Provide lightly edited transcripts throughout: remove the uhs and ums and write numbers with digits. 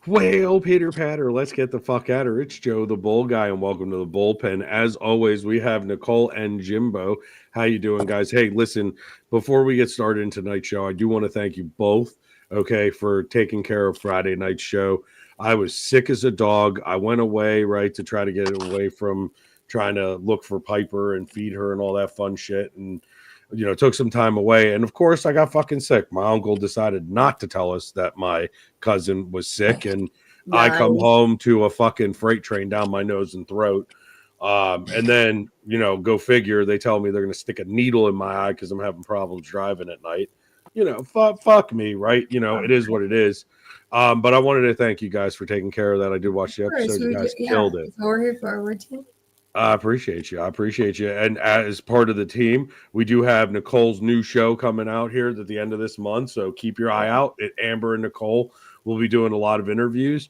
Well, Peter Patter, let's get the fuck at her. It's Joe, the Bull Guy, and welcome to the Bullpen. As always, we have Nicole and Jimbo. How you doing, guys? Hey, listen, before we get started in tonight's show, I do want to thank you both, okay, for taking care of Friday night's show. I was sick as a dog. I went away, right, to try to get away from trying to look for Piper and feed her and all that fun shit. And took some time away. And of course, I got fucking sick. My uncle decided not to tell us that my cousin was sick. And I come home to a fucking freight train down my nose and throat. And then, go figure, they tell me they're going to stick a needle in my eye because I'm having problems driving at night. Fuck me, right? It is what it is. But I wanted to thank you guys for taking care of that. I did watch the episode. You guys killed it. So we're here for our team. I appreciate you. And as part of the team, we do have Nicole's new show coming out here at the end of this month. So keep your eye out. Amber and Nicole will be doing a lot of interviews.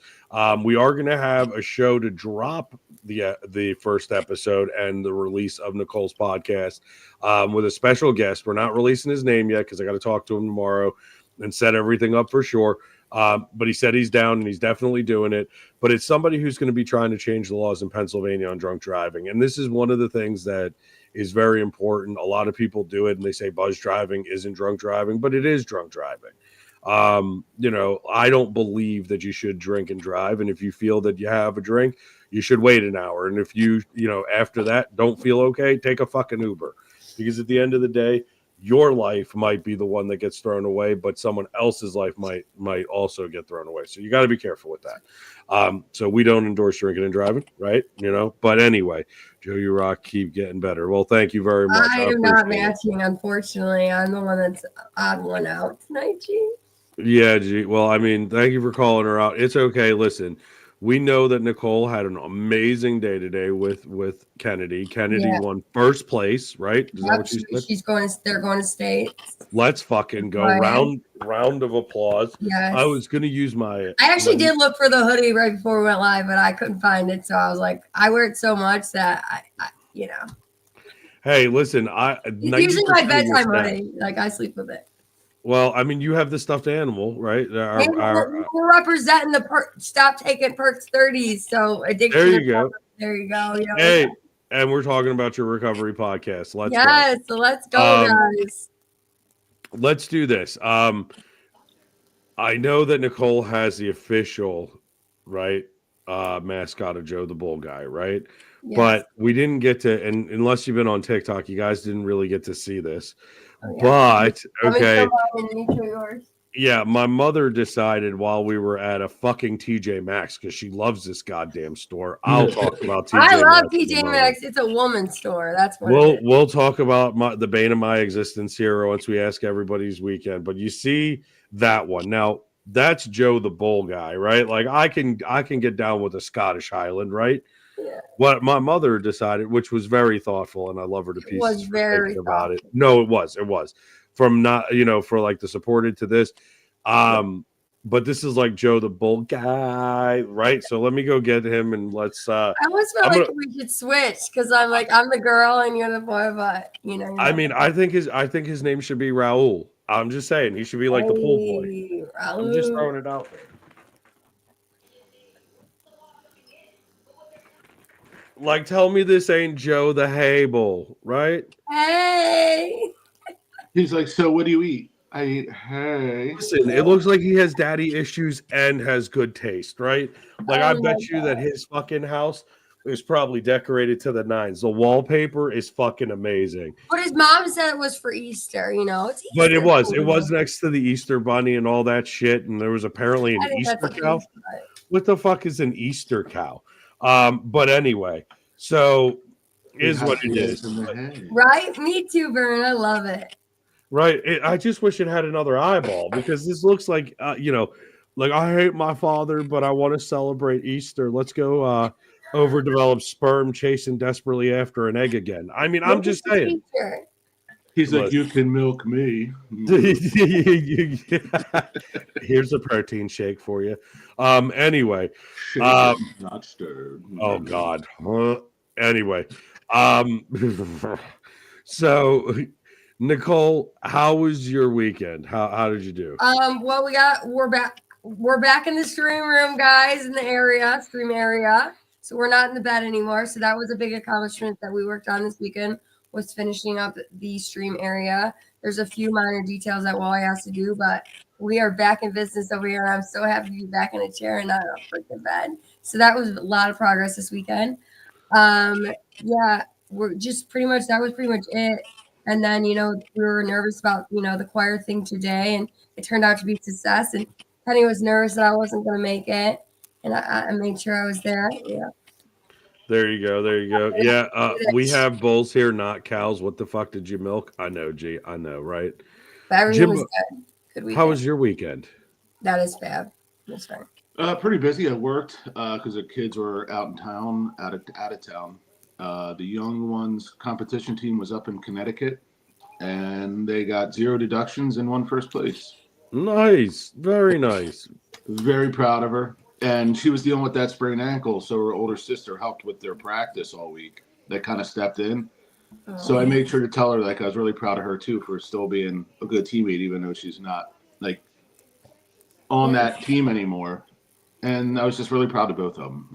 We are going to have a show to drop the first episode and the release of Nicole's podcast with a special guest. We're not releasing his name yet because I got to talk to him tomorrow and set everything up for sure. But he said he's down and he's definitely doing it. But it's somebody who's going to be trying to change the laws in Pennsylvania on drunk driving. And this is one of the things that is very important. A lot of people do it and they say buzz driving isn't drunk driving, but it is drunk driving. I don't believe that you should drink and drive. And if you feel that you have a drink, you should wait an hour. And if you after that don't feel okay, take a fucking Uber. Because at the end of the day, your life might be the one that gets thrown away, but someone else's life might also get thrown away. So you got to be careful with that. So we don't endorse drinking and driving, right? But anyway, Joe, you rock, keep getting better. Well, thank you very much. I am not matching, unfortunately. I'm the one that's odd one out tonight, G. Yeah, G. Well, thank you for calling her out. It's okay. Listen, we know that Nicole had an amazing day today with Kennedy. Kennedy won first place, right? Is that what she said? They're going to state. Let's fucking go. Right. Round of applause. Yes. I was going to use I actually did look for the hoodie right before we went live, but I couldn't find it. So I was like, I wear it so much that I Hey, listen, it's usually my bedtime hoodie. Like I sleep with it. Well, you have the stuffed animal, right? We're representing the stop taking perks 30s. So addiction. There you go. There you go. Hey, and we're talking about your recovery podcast. Let's go. So let's go, guys. Let's do this. I know that Nicole has the official, right, mascot of Joe the Bull Guy, right? Yes. But we didn't get to, and unless you've been on TikTok, you guys didn't really get to see this. Oh, yeah. But okay, yeah, my mother decided while we were at a fucking TJ Maxx because she loves this goddamn store. I'll talk about TJ Maxx. I love TJ Maxx. It's a woman's store. That's what we'll talk about the bane of my existence here once we ask everybody's weekend. But you see that one now. That's Joe the Bull Guy, right? Like I can get down with a Scottish Highland, right? Yeah. What my mother decided, which was very thoughtful, and I love her to pieces. It was very about it. No, it was from not for like the supported to this, but this is like Joe the Bull Guy, right? So let me go get him and let's. I almost feel like we should switch because I'm the girl and you're the boy, but I think his name should be Raul. I'm just saying he should be like the pool boy. Raul. I'm just throwing it out there. Like, tell me this ain't Joe the Hable, right? Hey. He's like, so what do you eat? I eat hay. Listen, it looks like he has daddy issues and has good taste, right? Like, I bet you that his fucking house is probably decorated to the nines. The wallpaper is fucking amazing. But his mom said it was for Easter, It's Easter. But it was next to the Easter bunny and all that shit. And there was apparently an Easter cow. What the fuck is an Easter cow? But anyway, so is what it is. Right? Me too, Vern. I love it. Right. I just wish it had another eyeball because this looks like, like I hate my father, but I want to celebrate Easter. Let's go overdeveloped sperm chasing desperately after an egg again. I'm just saying. He's like, you can milk me. Here's a protein shake for you. Anyway. Not stirred. Oh, God. Anyway. So, Nicole, how was your weekend? How did you do? Well, we're back we're back in the stream room, guys, in the stream area. So we're not in the bed anymore. So that was a big accomplishment that we worked on this weekend, was finishing up the stream area. There's a few minor details that Wally has to do, but we are back in business over here. And I'm so happy to be back in a chair and not in a freaking bed. So that was a lot of progress this weekend. Yeah, we're just that was pretty much it. And then, we were nervous about, the choir thing today, and it turned out to be a success. And Penny was nervous that I wasn't going to make it. And I made sure I was there. Yeah. There you go. There you go. Yeah. We have bulls here, not cows. What the fuck did you milk? I know, G. I know, right? But everything Jim, was good. Good weekend. how was your weekend? That is fab. That's fine. Pretty busy. I worked because the kids were out in town, out of town. The young ones' competition team was up in Connecticut, and they got 0 deductions and won first place. Nice. Very nice. Very proud of her. And she was dealing with that sprained ankle, so her older sister helped with their practice all week. They kind of stepped in. So I made sure to tell her, I was really proud of her, too, for still being a good teammate, even though she's not, on that team anymore. And I was just really proud of both of them,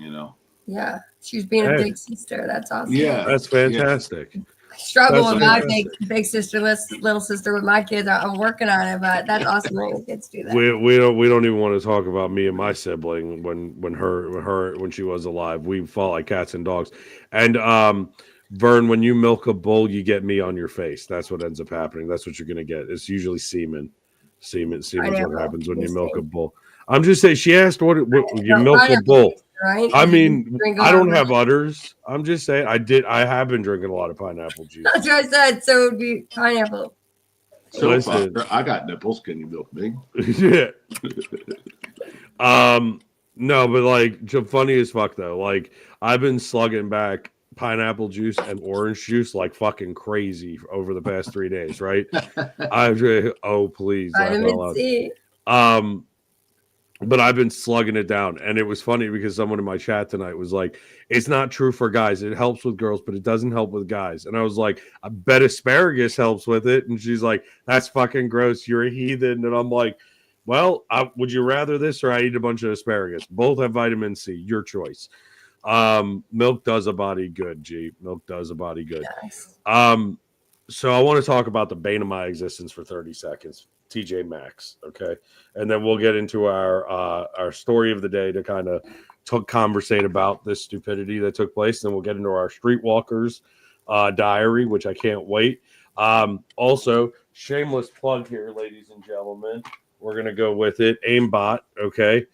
Yeah. She was being a big sister. That's awesome. Yeah. That's fantastic. I struggle with my fantastic. big sister, little sister with my kids. I'm working on it, but that's awesome that your kids do that. We don't even want to talk about me and my sibling when she was alive. We fought like cats and dogs. And Vern, when you milk a bull, you get me on your face. That's what ends up happening. That's what you're gonna get. It's usually semen. Semen's what happens when you milk a bull. I'm just saying. She asked what you milk a bull. Right? I mean, I don't have udders. I'm just saying. I have been drinking a lot of pineapple juice. That's what I said. So it would be pineapple. So Listen. I got nipples. Can you milk me? Yeah. No, but funny as fuck though. I've been slugging back pineapple juice and orange juice like fucking crazy over the past 3 days, right? Please. Vitamin C. But I've been slugging it down, and it was funny because someone in my chat tonight was like, "It's not true for guys. It helps with girls, but it doesn't help with guys." And I was like, "I bet asparagus helps with it." And she's like, "That's fucking gross. You're a heathen." And I'm like, "Well, would you rather this or I eat a bunch of asparagus? Both have vitamin C. Your choice." Milk does a body good. G. Milk does a body good. Yes. So I want to talk about the bane of my existence for 30 seconds. TJ Maxx, okay, and then we'll get into our story of the day to kind of conversate about this stupidity that took place. Then we'll get into our Streetwalkers diary, which I can't wait. Also, shameless plug here, ladies and gentlemen. We're gonna go with it. Aimbot, okay.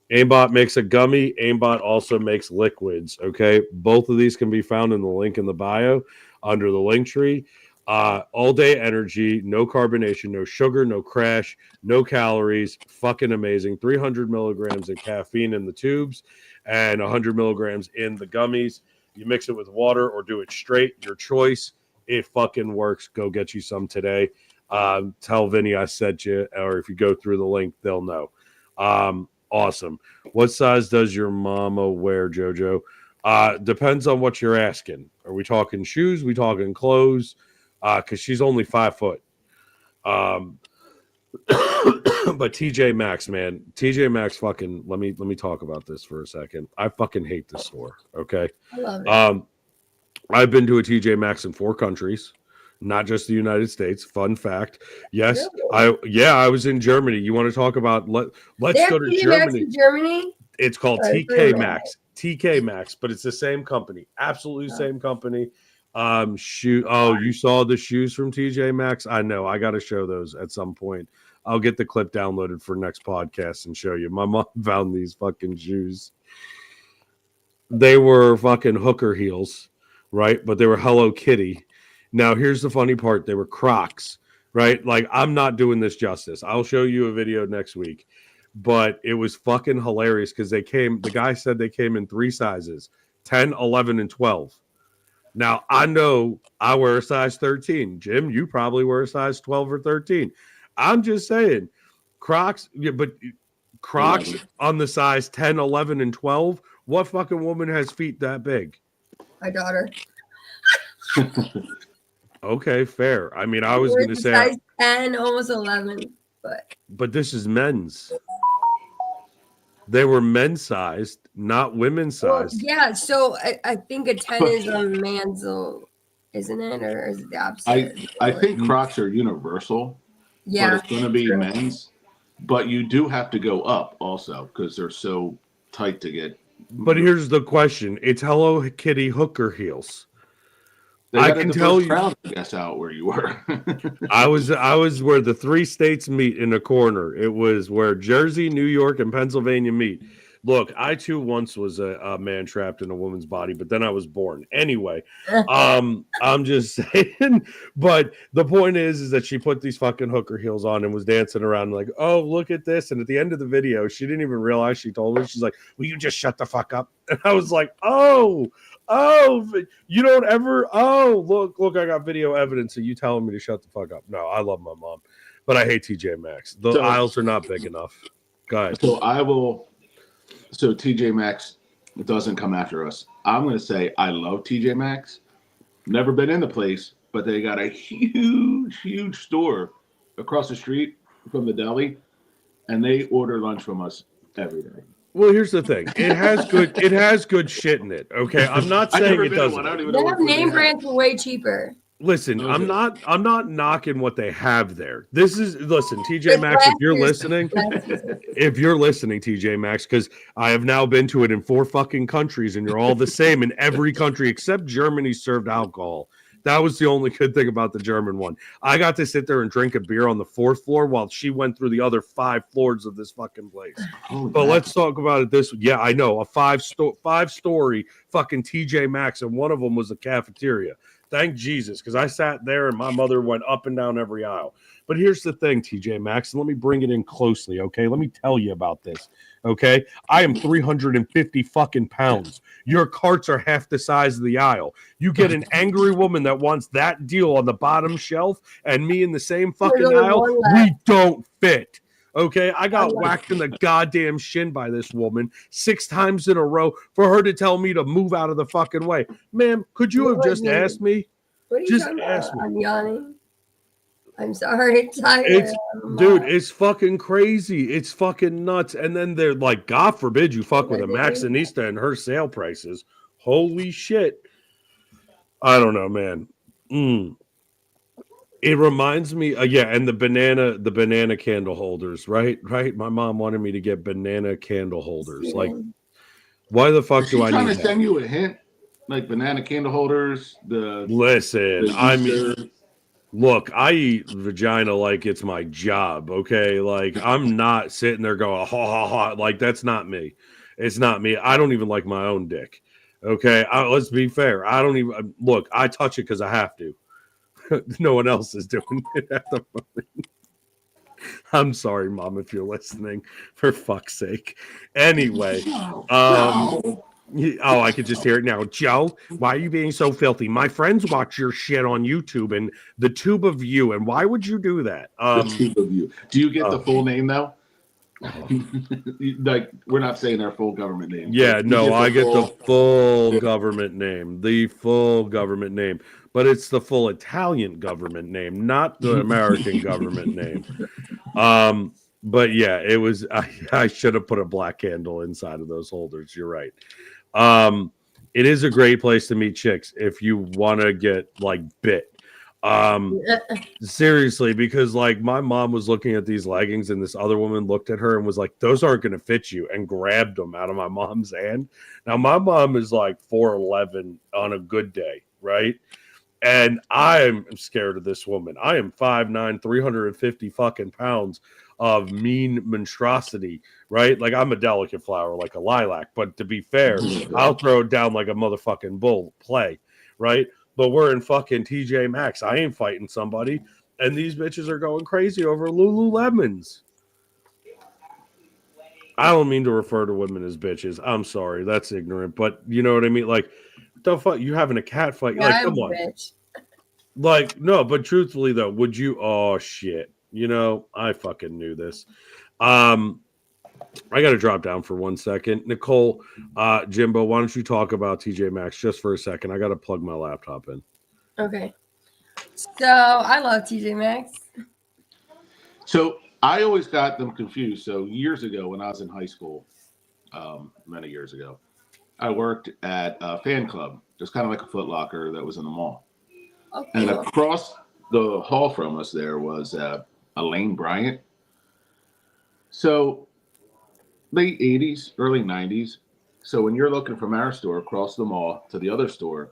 Aimbot makes a gummy. Aimbot also makes liquids. Okay, both of these can be found in the link in the bio under the link tree. All day energy, no carbonation, no sugar, no crash, no calories. Fucking amazing. 300 milligrams of caffeine in the tubes and 100 milligrams in the gummies. You mix it with water or do it straight. Your choice. It fucking works. Go get you some today. Tell Vinny I sent you, or if you go through the link, they'll know. Awesome. What size does your mama wear, JoJo? Depends on what you're asking. Are we talking shoes? We talking clothes? Because she's only 5 foot. But TJ Maxx, man, TJ Maxx, fucking. Let me talk about this for a second. I fucking hate this store. Okay, I love it. I've been to a TJ Maxx in 4 countries, not just the United States. Fun fact. Yes, Really? I was in Germany. You want to talk about let's go to TJ Maxx Germany. in Germany. It's called TK Maxx. TK Maxx, but it's the same company. Absolutely same company. Shoe. Oh, you saw the shoes from TJ Maxx? I know. I got to show those at some point. I'll get the clip downloaded for next podcast and show you. My mom found these fucking shoes. They were fucking hooker heels, right? But they were Hello Kitty. Now, here's the funny part. They were Crocs, right? Like, I'm not doing this justice. I'll show you a video next week. But it was fucking hilarious because the guy said they came in 3 sizes, 10, 11, and 12. Now, I know I wear a size 13. Jim, you probably wear a size 12 or 13. I'm just saying, Crocs, but Crocs 11. On the size 10, 11, and 12, what fucking woman has feet that big? My daughter. Okay, fair. I mean, I was going to say. Size 10, almost 11. But this is men's. They were men's sized, not women's Well, sized. yeah. So I think a 10 is a man's, isn't it, or is it the opposite? I think Crocs are universal, but Yeah, it's going to be true. men's. But you do have to go up also because they're so tight to get. But here's the question: it's Hello Kitty hooker heels. They I got a can diverse tell you, crowd, I guess, out where you were. I was where the 3 states meet in a corner. It was where Jersey, New York, and Pennsylvania meet. Look, I too once was a man trapped in a woman's body, but then I was born. Anyway, I'm just saying. But the point is that she put these fucking hooker heels on and was dancing around like, oh, look at this. And at the end of the video, she didn't even realize she told me. She's like, will you just shut the fuck up? And I was like, oh, you don't ever. Oh, look, I got video evidence of you telling me to shut the fuck up. No, I love my mom, but I hate TJ Maxx. The aisles are not big enough. Go ahead. So I will. So TJ Maxx doesn't come after us. I'm going to say I love TJ Maxx. Never been in the place, but they got a huge store across the street from the deli, and they order lunch from us every day. Well, here's the thing. It has good shit in it. Okay, I'm not saying it doesn't. They have name brands for way cheaper. Listen, I'm not knocking what they have there. Listen, TJ Maxx, if you're listening, TJ Maxx, because I have now been to it in 4 fucking countries, and you're all the same in every country except Germany served alcohol. That was the only good thing about the German one. I got to sit there and drink a beer on the 4th floor while she went through the other 5 floors of this fucking place. But let's talk about it this way. Yeah, I know, a 5-story fucking TJ Maxx, and one of them was a cafeteria. Thank Jesus, because I sat there and my mother went up and down every aisle. But here's the thing, TJ Maxx, and let me bring it in closely, okay? Let me tell you about this, okay? I am 350 fucking pounds. Your carts are half the size of the aisle. You get an angry woman that wants that deal on the bottom shelf and me in the same fucking aisle, we don't fit. Okay, I got whacked in the goddamn shin by this woman 6 times in a row for her to tell me to move out of the fucking way. Ma'am, could you have just asked me? What are you talking about? I'm yawning. I'm sorry, Tyler. Dude, it's fucking crazy. It's fucking nuts. And then they're like, God forbid you fuck with a Maxinista and her sale prices. Holy shit. I don't know, man. It reminds me, and the banana candle holders, right? My mom wanted me to get banana candle holders. Yeah. Like, why the fuck do I need that? Trying to send you a hint, like banana candle holders. Look, I eat vagina like it's my job. Okay, like I'm not sitting there going ha ha ha. Like that's not me. It's not me. I don't even like my own dick. Okay, let's be fair. I don't even look. I touch it because I have to. No one else is doing it at the moment. I'm sorry, Mom, if you're listening. For fuck's sake. Anyway, I could just hear it now. Joe, why are you being so filthy? My friends watch your shit on YouTube and the tube of you. And why would you do that? The tube of you. Do you get the full name though? Like we're not saying our full government name. Yeah, no, I get the full government name. The full government name. But it's the full Italian government name, not the American government name. But yeah, it was. I should have put a black candle inside of those holders. You're right. It is a great place to meet chicks if you want to get like bit. Seriously, because like my mom was looking at these leggings and this other woman looked at her and was like, those aren't going to fit you, and grabbed them out of my mom's hand. Now my mom is like 4'11" on a good day, right? And I'm scared of this woman. I am 5'9", 350 fucking pounds of mean monstrosity, right? Like I'm a delicate flower, like a lilac. But to be fair, I'll throw it down like a motherfucking bull play, right? But we're in fucking TJ Maxx. I ain't fighting somebody. And these bitches are going crazy over Lululemons. I don't mean to refer to women as bitches. I'm sorry. That's ignorant. But you know what I mean? Like, the fuck, you having a cat fight? Yeah, like, come on. Bitch. Like, no, but truthfully though, would you? Oh shit! You know, I fucking knew this. I got to drop down for 1 second. Nicole, Jimbo, why don't you talk about TJ Maxx just for a second? I got to plug my laptop in. Okay. So I love TJ Maxx. So I always got them confused. So years ago, when I was in high school, many years ago. I worked at a fan club, just kind of like a Foot Locker that was in the mall. Oh, And cool. across the hall from us there was a Lane Bryant. So late 80s, early 90s. So when you're looking from our store across the mall to the other store,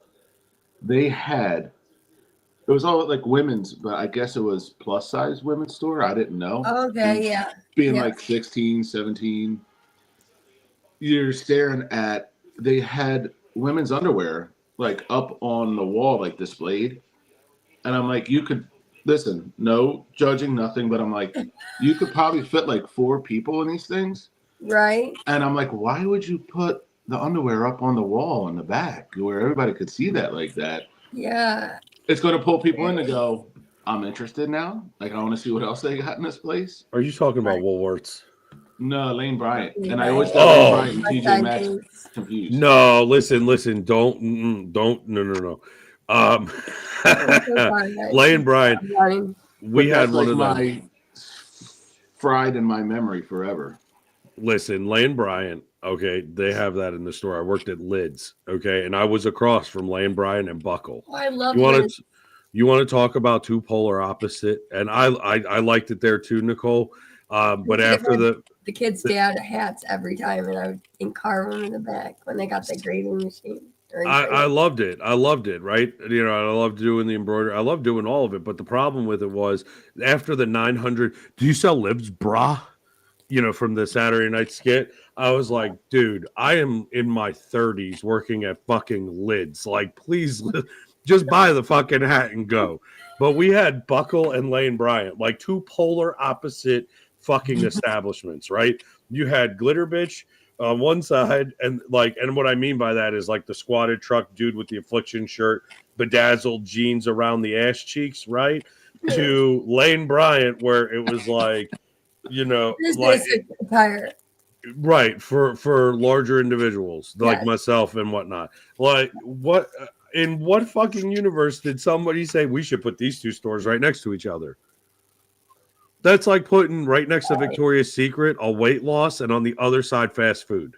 they had, it was all like women's, but I guess it was plus size women's store. I didn't know. Okay, And yeah. being Yeah. like 16, 17, you're staring at, they had women's underwear like up on the wall, like displayed. And I'm like, you could, listen, no judging, nothing, but I'm like, you could probably fit like 4 people in these things. Right. And I'm like, why would you put the underwear up on the wall in the back where everybody could see that like that? Yeah. It's going to pull people in to go, I'm interested now. Like, I want to see what else they got in this place. Are you talking about Woolworths? No, Lane Bryant. Lane And I always Bryant. got Lane Oh. Bryant and TJ Maxx confused. No, listen, don't, no. I'm so sorry, guys. Lane Bryant, I'm running. we But had that's one of like them. my fried in my memory forever. Listen, Lane Bryant, okay, they have that in the store. I worked at Lids, okay, and I was across from Lane Bryant and Buckle. Oh, I love You want this. to talk about two polar opposite, and I liked it there too, Nicole. But after the kids' dad hats every time, and I would encarve them in the back when they got the grading machine. I loved it. I loved it, right? You know, I loved doing the embroidery. I loved doing all of it. But the problem with it was after the 900, do you sell libs, brah? You know, from the Saturday night skit, I was like, dude, I am in my 30s working at fucking Lids. Like, please just buy the fucking hat and go. But we had Buckle and Lane Bryant, like two polar opposite fucking establishments, right? You had Glitter Bitch on one side, and what I mean by that is like the squatted truck dude with the Affliction shirt, bedazzled jeans around the ass cheeks, right? To Lane Bryant, where it was like, you know, like attire. Right, for larger individuals like Yes. myself and whatnot. Like, what in what fucking universe did somebody say we should put these two stores right next to each other? That's like putting right next to Victoria's Secret a weight loss and on the other side fast food.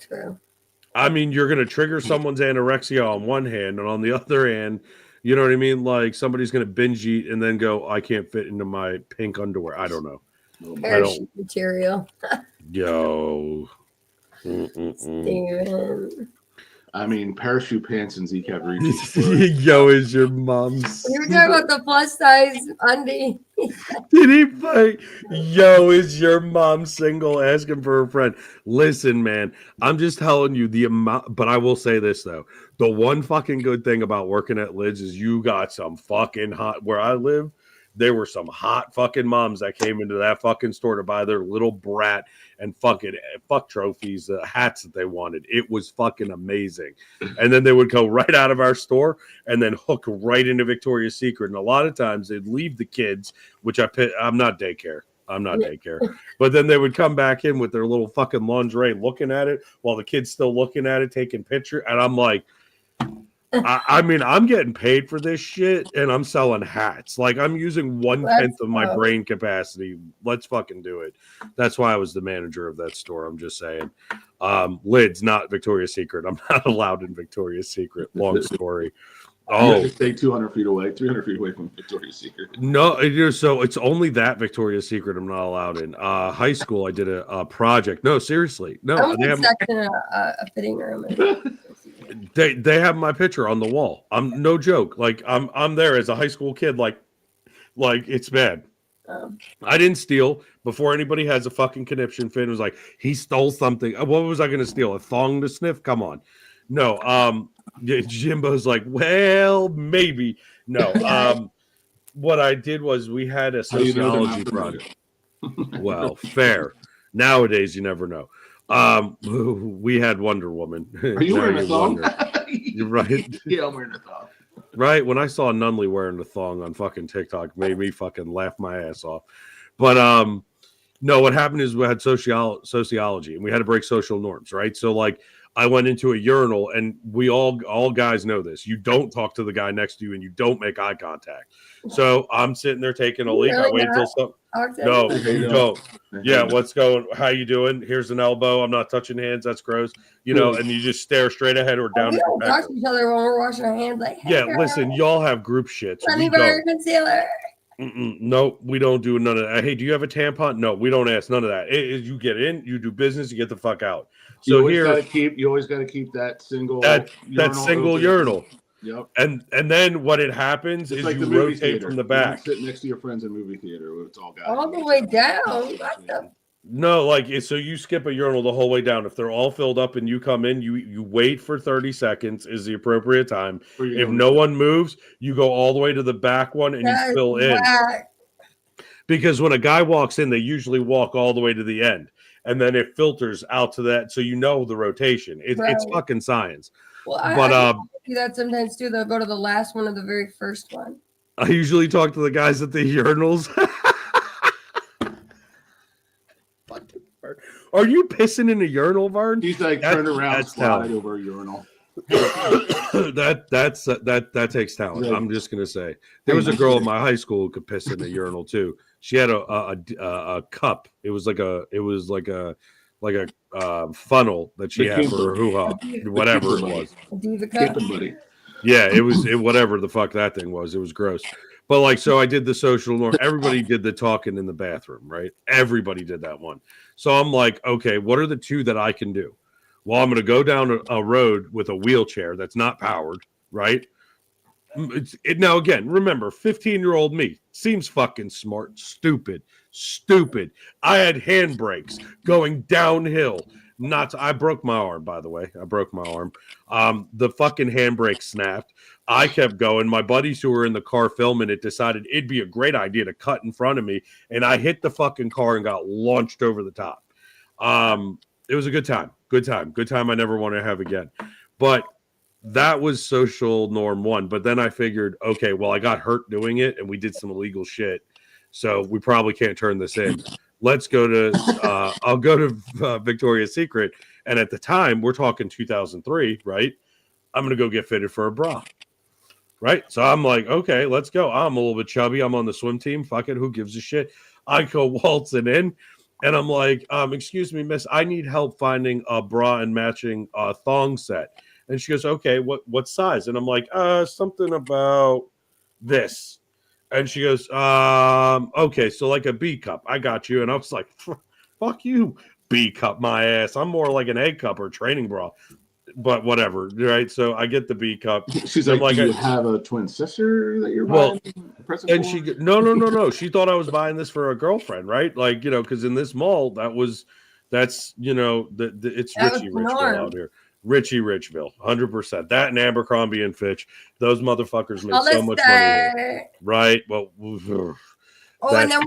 True. I mean, you're going to trigger someone's anorexia on one hand, and on the other hand, you know what I mean? Like somebody's going to binge eat and then go, I can't fit into my pink underwear. I don't know. Parachute material. Yo. Steven. I mean, parachute pants and Zeke have reached. Yo, is your mom's. We were talking about the plus size undie. Did he play? Yo, is your mom single? Asking for a friend. Listen, man, I'm just telling you the amount. But I will say this though: the one fucking good thing about working at Lids is you got some fucking hot. Where I live, there were some hot fucking moms that came into that fucking store to buy their little brat and fucking fuck trophies, hats that they wanted. It was fucking amazing. And then they would go right out of our store and then hook right into Victoria's Secret. And a lot of times they'd leave the kids, which I'm not daycare. But then they would come back in with their little fucking lingerie looking at it while the kid's still looking at it, taking picture. And I'm like, I mean, I'm getting paid for this shit and I'm selling hats. Like I'm using 1/10 of my brain capacity. Let's fucking do it. That's why I was the manager of that store. I'm just saying. Lids, not Victoria's Secret. I'm not allowed in Victoria's Secret. Long story. Oh, you stay 200 feet away, 300 feet away from Victoria's Secret. No, so it's only that Victoria's Secret I'm not allowed in. High school, I did a project. No, seriously. No, I was in a fitting room. They have my picture on the wall. I'm no joke. Like I'm there as a high school kid. Like it's bad. I didn't steal before anybody has a fucking conniption fit. It was like he stole something. What was I going to steal? A thong to sniff? Come on. No. Jimbo's like, well, maybe. No. What I did was we had a sociology project. Well, fair. Nowadays, you never know. We had Wonder Woman. Are you wearing a thong? You're right. Yeah, I'm wearing a thong. Right. When I saw Nunley wearing the thong on fucking TikTok, made me fucking laugh my ass off. But no, what happened is we had sociology and we had to break social norms, right? So like I went into a urinal and we all guys know this. You don't talk to the guy next to you and you don't make eye contact. So I'm sitting there taking a You leak. I really wait not? till some. Talk to No, everybody. you don't. Yeah, what's going? How you doing? Here's an elbow. I'm not touching hands. That's gross. And you just stare straight ahead or down We at your don't pecker. talk to each other when we're washing our hands. Like, hey, Yeah, girl, listen, y'all have group shits. let We me borrow don't. your concealer. No, we don't do none of that. Hey, do you have a tampon? No, we don't ask none of that. You get in, you do business, you get the fuck out. So you always gotta keep that single single open. urinal. Yep. And then what it happens It's is like you the movie rotate theater. from the You back. don't sit next to your friends in movie theater. It's all got All the way down. What the? No, so you skip a urinal the whole way down. If they're all filled up and you come in, you wait for 30 seconds is the appropriate time. If no one moves, you go all the way to the back one and you fill in. Because when a guy walks in, they usually walk all the way to the end. And then it filters out to that. So you know the rotation. It's fucking science. Well, I do that sometimes too. They'll go to the last one or the very first one. I usually talk to the guys at the urinals. Are you pissing in a urinal, Vern? He's like, turn around, slide over a urinal. that takes talent. I'm just gonna say there was a girl in my high school who could piss in a urinal too. She had a cup. It was like a funnel that she had for her hoo-ha, whatever it was. Diva cup. Yeah, it was whatever the fuck that thing was. It was gross. But so I did the social norm. Everybody did the talking in the bathroom, right? Everybody did that one. So I'm like, okay, what are the two that I can do? Well, I'm going to go down a road with a wheelchair that's not powered, right? Now, again, remember, 15-year-old me seems fucking smart, stupid. I had handbrakes going downhill. I broke my arm, by the way. I broke my arm. The fucking handbrake snapped. I kept going. My buddies who were in the car filming it decided it'd be a great idea to cut in front of me, and I hit the fucking car and got launched over the top. It was a good time. Good time I never want to have again. But that was social norm one. But then I figured, okay, well, I got hurt doing it, and we did some illegal shit, so we probably can't turn this in. Let's go to I'll go to Victoria's Secret. And at the time, we're talking 2003, right? I'm going to go get fitted for a bra. Right? So I'm like, okay, let's go. I'm a little bit chubby. I'm on the swim team. Fuck it. Who gives a shit? I go waltzing in and I'm like, excuse me, miss, I need help finding a bra and matching thong set. And she goes, okay, what size? And I'm like, something about this. And she goes, okay, so like a B cup. I got you. And I was like, fuck you, B cup my ass. I'm more like an A cup or training bra. But whatever, right? So I get the B cup. She's like, do you have a twin sister that you're buying? And she no. She thought I was buying this for a girlfriend, right? Like, because in this mall, that's it's Richie Richville out here. Richie Richville, 100%. That and Abercrombie and Fitch, those motherfuckers make so much money here. Right? Well, and then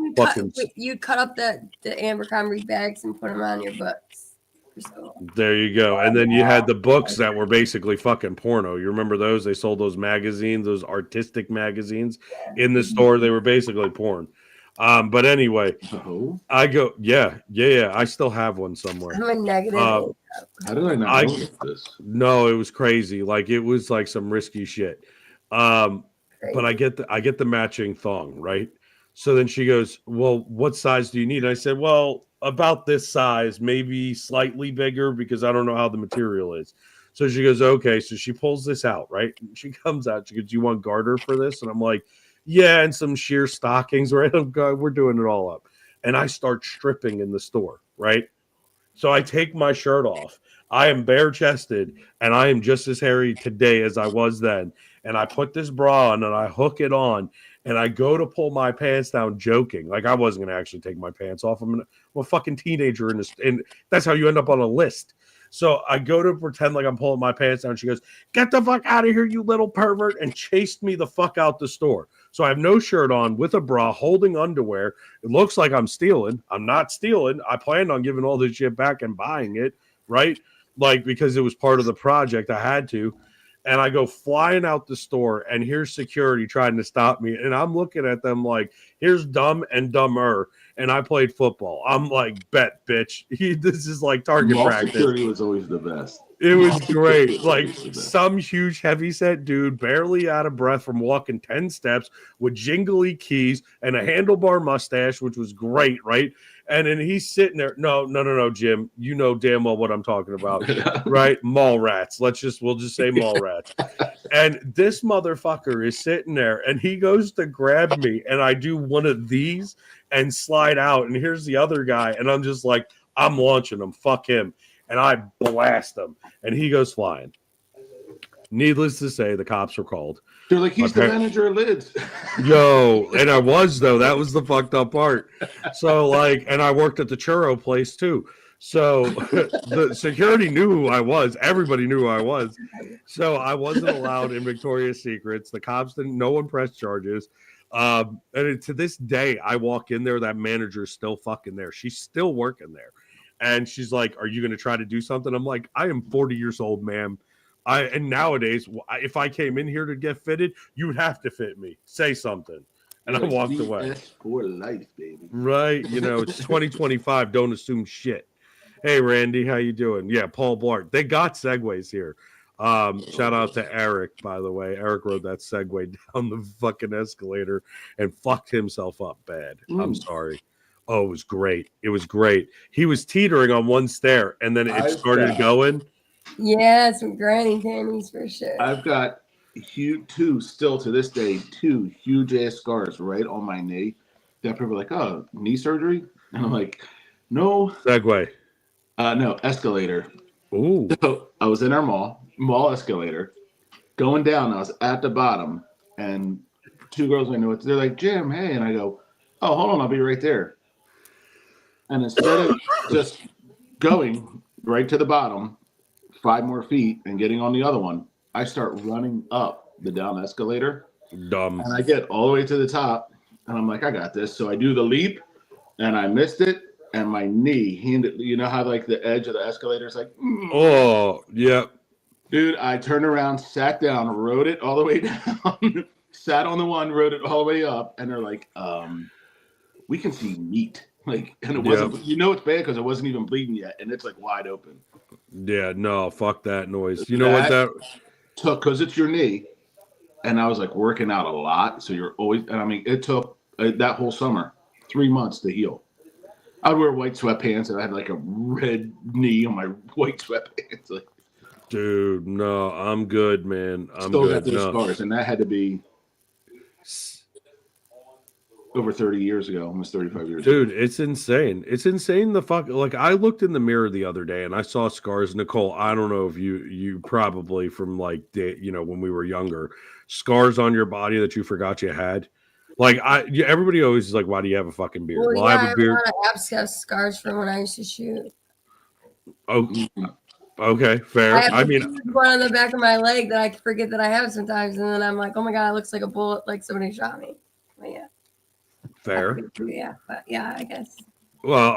you cut up the Abercrombie bags and put them on your books. There you go. And then you had the books that were basically fucking porno. You remember those? They sold those magazines, those artistic magazines in the store. They were basically porn. But anyway, I go, yeah. I still have one somewhere. I'm a negative. How did I not know this? No, it was crazy. Like it was like some risky shit. But I get the matching thong, right? So then she goes, well, what size do you need? And I said, well, about this size, maybe slightly bigger because I don't know how the material is. So she goes, okay. So she pulls this out, right? She comes out. She goes, do you want garter for this? And I'm like, yeah, and some sheer stockings, right? We're doing it all up. And I start stripping in the store, right? So I take my shirt off. I am bare chested and I am just as hairy today as I was then. And I put this bra on and I hook it on and I go to pull my pants down joking. Like I wasn't going to actually take my pants off. I'm a fucking teenager in this. And that's how you end up on a list. So I go to pretend like I'm pulling my pants down. She goes, get the fuck out of here, you little pervert, and chased me the fuck out the store. So I have no shirt on with a bra holding underwear. It looks like I'm stealing. I'm not stealing. I planned on giving all this shit back and buying it, right? Like because it was part of the project. I had to. And I go flying out the store, and here's security trying to stop me. And I'm looking at them like, here's dumb and dumber. And I played football. I'm like, bet, bitch. This is like target practice. Security was always the best. It was great. Like some huge heavyset dude, barely out of breath from walking 10 steps with jingly keys and a handlebar mustache, which was great, right? And then he's sitting there. No, Jim. You know damn well what I'm talking about, right? Mall rats. We'll just say mall rats. And this motherfucker is sitting there and he goes to grab me and I do one of these and slide out. And here's the other guy. And I'm just like, I'm launching him. Fuck him. And I blast him, and he goes flying. Needless to say, the cops were called. They're like, he's the manager of Lids. Yo, and I was, though. That was the fucked up part. So, like, and I worked at the churro place, too. So the security knew who I was. Everybody knew who I was. So I wasn't allowed in Victoria's Secrets. The cops didn't, no one pressed charges. And to this day, I walk in there, that manager's still fucking there. She's still working there. And she's like, are you going to try to do something? I'm like, I am 40 years old, ma'am. And nowadays, if I came in here to get fitted, you would have to fit me. Say something. And I walked away. For life, baby. Right. You know, it's 2025. Don't assume shit. Hey, Randy, how you doing? Yeah, Paul Blart. They got Segways here. Shout out to Eric, by the way. Eric rode that Segway down the fucking escalator and fucked himself up bad. I'm sorry. Oh, it was great. It was great. He was teetering on one stair, and then it started going. Yeah, some granny panties for sure. I've got still to this day, two huge-ass scars right on my knee. That people are like, oh, knee surgery? And I'm like, no. Segway. No, escalator. Ooh. So I was in our mall escalator, going down. I was at the bottom, and two girls I know, they're like, Jim, hey. And I go, oh, hold on, I'll be right there. And instead of just going right to the bottom, 5 more feet, and getting on the other one, I start running up the down escalator. Dumb. And I get all the way to the top, and I'm like, I got this. So I do the leap, and I missed it, and my knee, you know how like the edge of the escalator is like, oh, yeah. Dude, I turned around, sat down, rode it all the way down, sat on the one, rode it all the way up, and they're like, we can see meat. Like, and it wasn't, you know, it's bad because it wasn't even bleeding yet, and it's like wide open. Yeah, no, fuck that noise. You know what that took, because it's your knee, and I was like working out a lot, so you're always, and I mean, it took that whole summer, 3 months to heal. I would wear white sweatpants, and I had like a red knee on my white sweatpants. Like, dude, no, I'm good, man. I'm still good. got those scars, and that had to be over 30 years ago, almost 35 years Dude, ago. it's insane. It's insane. The fuck, like, I looked in the mirror the other day and I saw scars. Nicole, I don't know if you probably from like, you know, when we were younger, scars on your body that you forgot you had. Like, everybody always is like, why do you have a fucking beard? Well, I have a beard. I have abscess scars from when I used to shoot. Oh, okay, fair. I mean, one on the back of my leg that I forget that I have sometimes, and then I'm like, oh my god, it looks like a bullet, like somebody shot me. But yeah. Fair. Yeah, but yeah, I guess. Well,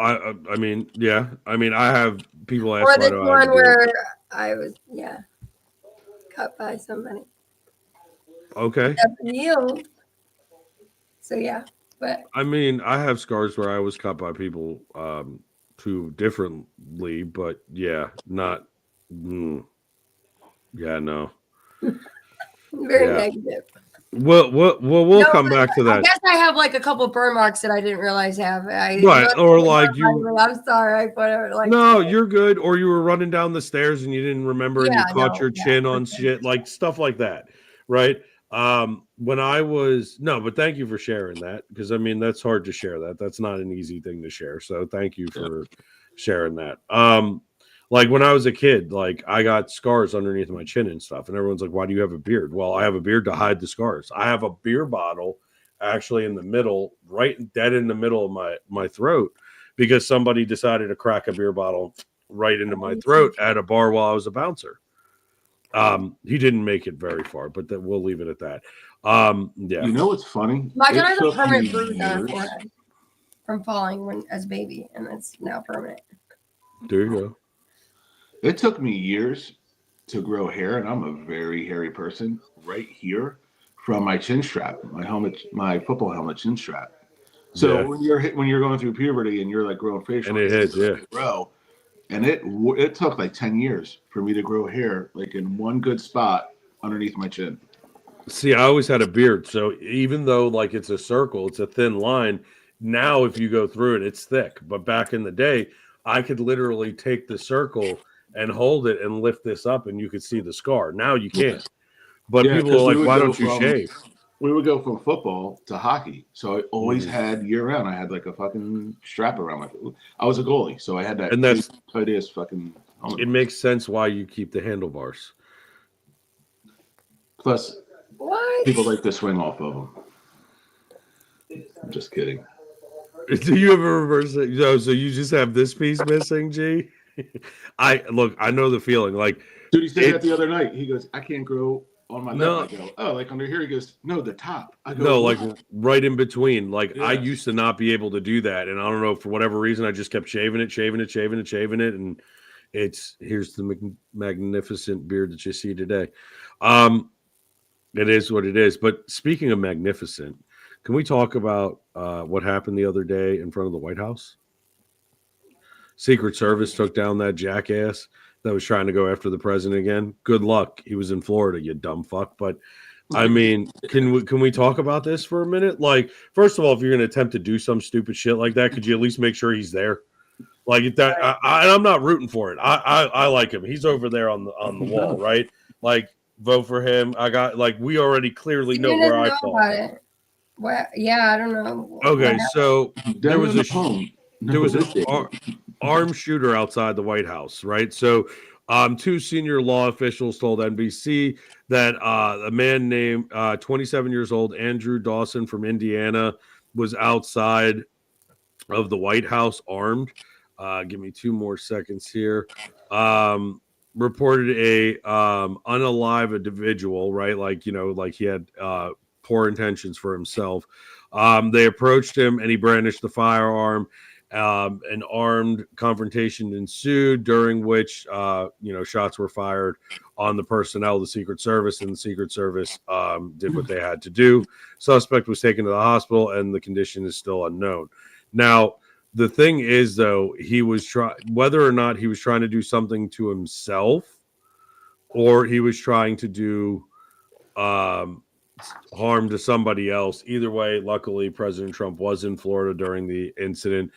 I mean, yeah. I mean, I have people ask. Or this one where I was, cut by somebody. Okay. Healed. So yeah, but I mean, I have scars where I was cut by people too differently, but yeah, not. Yeah, no. Very negative. We'll come back to that. I guess I have like a couple burn marks that I didn't realize have. Right, or like you. I'm sorry, whatever. Like, no, you're good. Or you were running down the stairs and you didn't remember, and you caught your chin on shit, like stuff like that, right? When I was but thank you for sharing that, because I mean that's hard to share that. That's not an easy thing to share. So thank you for sharing that. Like when I was a kid, like I got scars underneath my chin and stuff. And everyone's like, why do you have a beard? Well, I have a beard to hide the scars. I have a beer bottle actually in the middle, right dead in the middle of my throat, because somebody decided to crack a beer bottle right into my throat at a bar while I was a bouncer. He didn't make it very far, but we'll leave it at that. Yeah. You know what's funny? My daughter has a permanent bruise on her forehead from falling as a baby, and it's now permanent. There you go. It took me years to grow hair, and I'm a very hairy person right here from my chin strap, my football helmet chin strap. So when you're going through puberty and you're like growing facial, and it hits, grow, and it took like 10 years for me to grow hair like in one good spot underneath my chin. See, I always had a beard, so even though like it's a circle, it's a thin line. Now, if you go through it, it's thick. But back in the day, I could literally take the circle and hold it and lift this up, and you could see the scar. Now you can't. But Yeah, people are because like, "Why don't you shave?" we would go from football to hockey. So I always Mhm. had year round. I had like a fucking strap around my. I was a goalie, so I had that And that's tightest fucking helmet. it makes sense why you keep the handlebars. Plus, What? people like to swing off of them. I'm just kidding. Do you ever reverse it? So you just have this piece missing, G? I know the feeling. Like Dude, he said it. that the other night. He goes, I can't grow on my No, left. I go, oh, like under here. He goes, no, the top. I go, no, what? like right in between. Like I Yeah. used to not be able to do that, and I don't know, for whatever reason, I just kept shaving it, and here's the magnificent beard that you see today. Um, it is what it is. But speaking of magnificent, can we talk about what happened the other day in front of the White House? Secret Service took down that jackass that was trying to go after the president again. Good luck. He was in Florida, you dumb fuck. But I mean, can we talk about this for a minute? Like, first of all, if you're going to attempt to do some stupid shit like that, could you at least make sure he's there? Like that, and I'm not rooting for it. I like him. He's over there on the wall, right? Like, vote for him. I got like we already clearly know Steven where doesn't I know fall. about it. Well, yeah, I don't know. Okay, so there was a phone. armed shooter outside the White House, right? So, two senior law officials told NBC that a man named 27 years old Andrew Dawson from Indiana was outside of the White House armed. Give me 2 more seconds here. Reported a unalive individual, right? Like, like he had poor intentions for himself. They approached him and he brandished the firearm. An armed confrontation ensued, during which shots were fired on the personnel of the Secret Service, and the Secret Service did what they had to do. Suspect was taken to the hospital, and the condition is still unknown. Now, the thing is, though, whether or not he was trying to do something to himself, or he was trying to do harm to somebody else. Either way, luckily, President Trump was in Florida during the incident.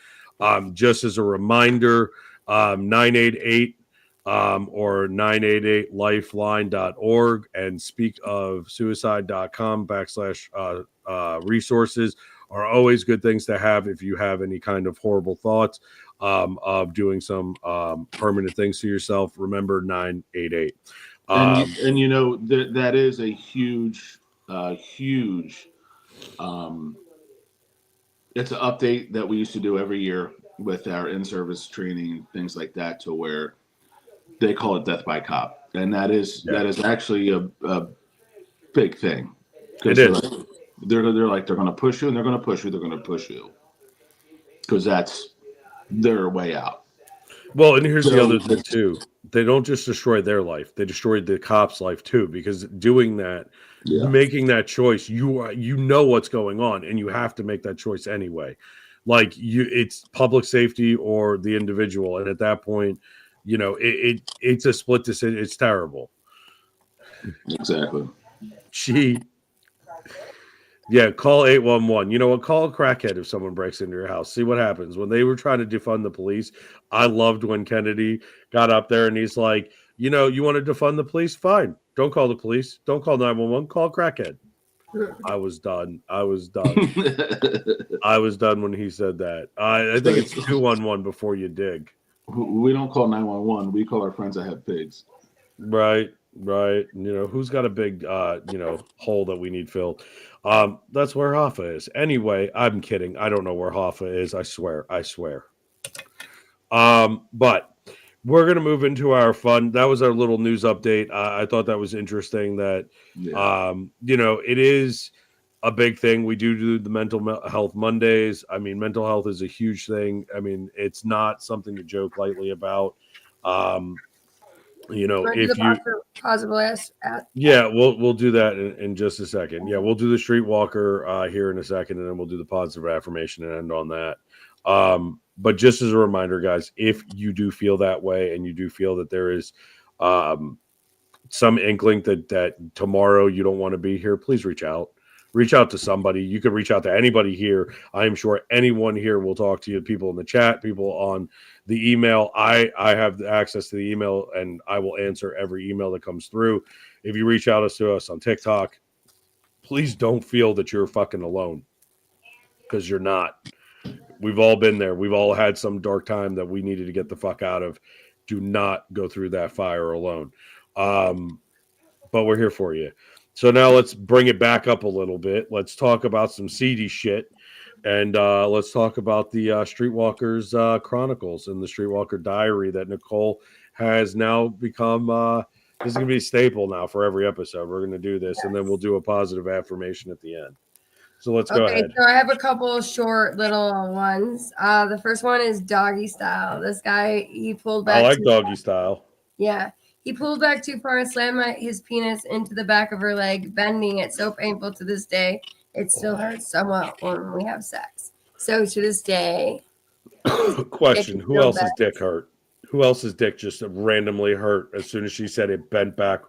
Just as a reminder, 988 or 988lifeline.org and speakofsuicide.com/resources are always good things to have if you have any kind of horrible thoughts of doing some permanent things to yourself. Remember 988. And that is a huge it's an update that we used to do every year with our in-service training and things like that, to where they call it death by cop, and that is actually a big thing. It is. They're going to push you, and they're going to push you, because that's their way out. Well, and here's the other thing too. They don't just destroy their life; they destroyed the cop's life too. Because doing that, making that choice, you know what's going on, and you have to make that choice anyway. Like it's public safety or the individual, and at that point, it's a split decision. It's terrible. Exactly. Yeah, call 811. You know what? Call a crackhead if someone breaks into your house. See what happens. When they were trying to defund the police, I loved when Kennedy got up there and he's like, you want to defund the police? Fine. Don't call the police. Don't call 911. Call a crackhead. I was done. I was done when he said that. I think it's 211 before you dig. We don't call 911. We call our friends that have pigs. Right. Who's got a big hole that we need filled. That's where Hoffa is. Anyway, I'm kidding. I don't know where Hoffa is. I swear. But we're gonna move into our fun. That was our little news update. I thought that was interesting that it is a big thing. We do the mental health Mondays. I mean, mental health is a huge thing. I mean, it's not something to joke lightly about. If you possible we'll do that in just a second. Yeah, we'll do the streetwalker here in a second, and then we'll do the positive affirmation and end on that. But just as a reminder, guys, if you do feel that way and you do feel that there is some inkling that tomorrow you don't want to be here, please reach out. Reach out to somebody. You could reach out to anybody here. I am sure anyone here will talk to you. People in the chat, people on the email. I have access to the email, and I will answer every email that comes through. If you reach out to us on TikTok, please don't feel that you're fucking alone, because you're not. We've all been there. We've all had some dark time that we needed to get the fuck out of. Do not go through that fire alone. But we're here for you. So now let's bring it back up a little bit. Let's talk about some seedy shit. And let's talk about the Streetwalkers Chronicles and the Streetwalker Diary that Nicole has now become. This is going to be a staple now for every episode. We're going to do this, and then we'll do a positive affirmation at the end. So let's go ahead. So I have a couple short little ones. The first one is doggy style. This guy, he pulled back. I like doggy style. Yeah. He pulled back too far and slammed his penis into the back of her leg, bending it so painful to this day. It still hurts somewhat when we have sex. So to this day. Question: who else's dick hurt? Who else's dick just randomly hurt as soon as she said it bent back?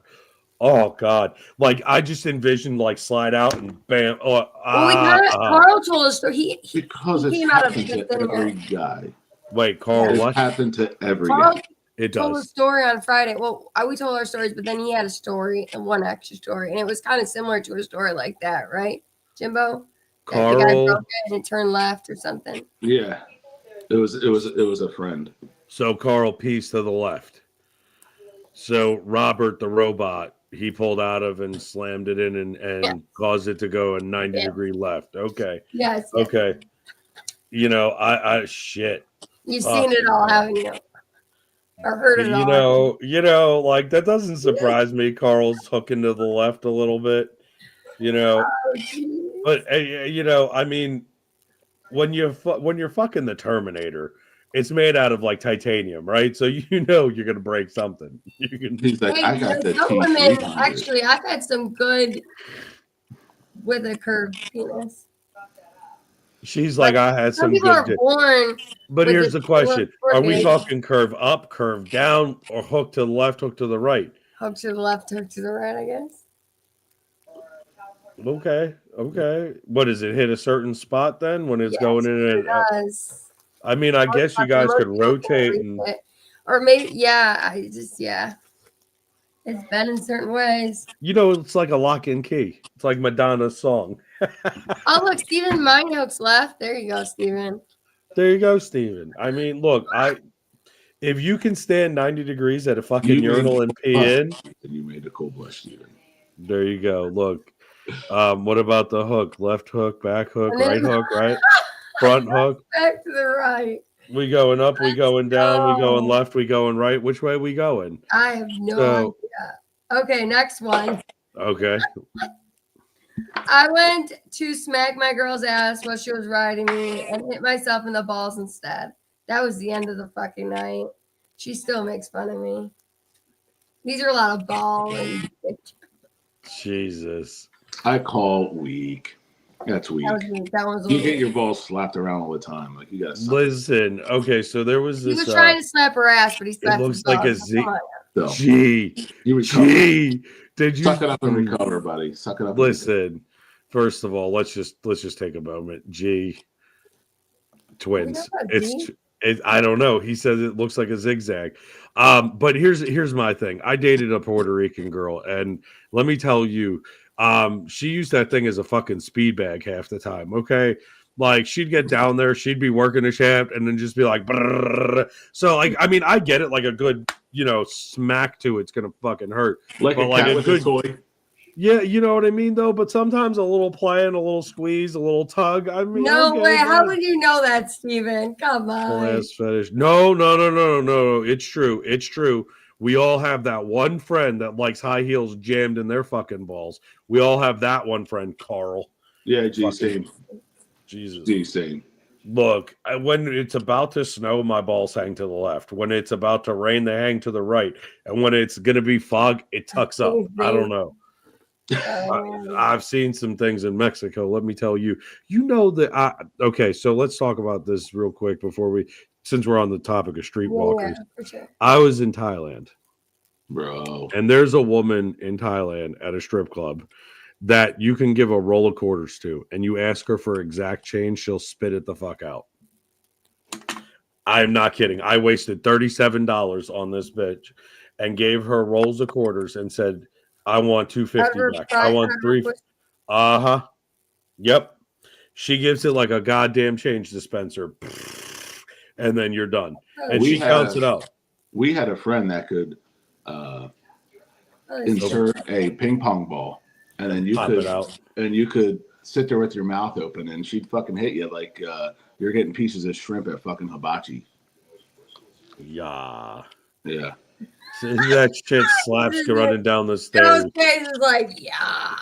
Oh God! Like I just envisioned like slide out and bam. Oh, Carl told us he because he it's came out of happened to every guy. Wait, Carl, It's what? happened to every guy. It told a does. story on Friday. Well, we told our stories, but then he had a story and one extra story, and it was kind of similar to a story like that, right, Jimbo? Carl, the guy broke it and it turned left or something. Yeah, it was a friend. So Carl pieced to the left. So Robert the robot, he pulled out of and slammed it in and caused it to go a 90-degree left. Okay. Yes. Okay. You know, I shit. You've seen it all, haven't you? Or heard it all. You know, like that doesn't surprise me. Carl's hooking to the left a little bit, you know. But you know, I mean, when you're fucking the Terminator, it's made out of like titanium, right? So you know you're gonna break something. You can. He's like, I got the women, actually, I've had some good with a curved penis. She's like, I had some people good. Are born but here's the question: are we talking curve up, curve down, or hook to the left, hook to the right? Hook to the left, hook to the right, I guess. Okay. What does it hit a certain spot then when it's going in? It does. I mean, I guess you guys could rotate and. Or maybe, it's been in certain ways. You know, it's like a lock and key. It's like Madonna's song. Oh, look, Steven, mine hooks left. There you go, Steven. There you go, Steven. I mean, look, if you can stand 90 degrees at a fucking urinal and pee in. You made a cool blush, Steven. There you go. Look. What about the hook? Left hook, back hook, right hook, right? Front hook. Back to the right. We going up, we going down, we going left, we going right. Which way we going? I have no idea. Okay, next one. Okay. I went to smack my girl's ass while she was riding me and hit myself in the balls instead. That was the end of the fucking night. She still makes fun of me. These are a lot of ball and Jesus. I call weak. That's weak. That was you get your balls slapped around all the time. Like you got. Listen, okay, so there was this. He was trying to slap her ass, but he slapped. It looks like a Z. So, G. You recover. G. Did you suck it up and recover, buddy? Suck it up. Listen. First of all, let's just take a moment. G. Twins. I don't know. He says it looks like a zigzag. But here's my thing. I dated a Puerto Rican girl, and let me tell you, she used that thing as a fucking speed bag half the time. Okay. Like she'd get down there, she'd be working a shaft and then just be like, brrr. So like, I mean, I get it. Like a good, smack to it's going to fucking hurt. Like but a cat with a toy. Yeah. You know what I mean though? But sometimes a little play and a little squeeze, a little tug. I mean, no way. How would you know that, Steven? Come on. Last fetish. No. It's true. We all have that one friend that likes high heels jammed in their fucking balls. We all have that one friend, Carl. Yeah, same. Jesus. Same. Look, when it's about to snow, my balls hang to the left. When it's about to rain, they hang to the right. And when it's going to be fog, it tucks up. I don't know. I've seen some things in Mexico. Let me tell you. You know that. Okay, so let's talk about this real quick since we're on the topic of streetwalkers. Yeah, for sure. I was in Thailand, Bro. and there's a woman in Thailand at a strip club that you can give a roll of quarters to, and you ask her for exact change, she'll spit it the fuck out. I'm not kidding. I wasted $37 on this bitch and gave her rolls of quarters and said, I want 250 back. I want 3. Uh-huh. Yep. She gives it like a goddamn change dispenser. And then you're done. And she counts it out. We had a friend that could insert a ping pong ball, and then you could sit there with your mouth open, and she'd fucking hit you like you're getting pieces of shrimp at fucking hibachi. Yeah. Yeah. So that shit slaps you running down the stairs. Those cases like, yeah.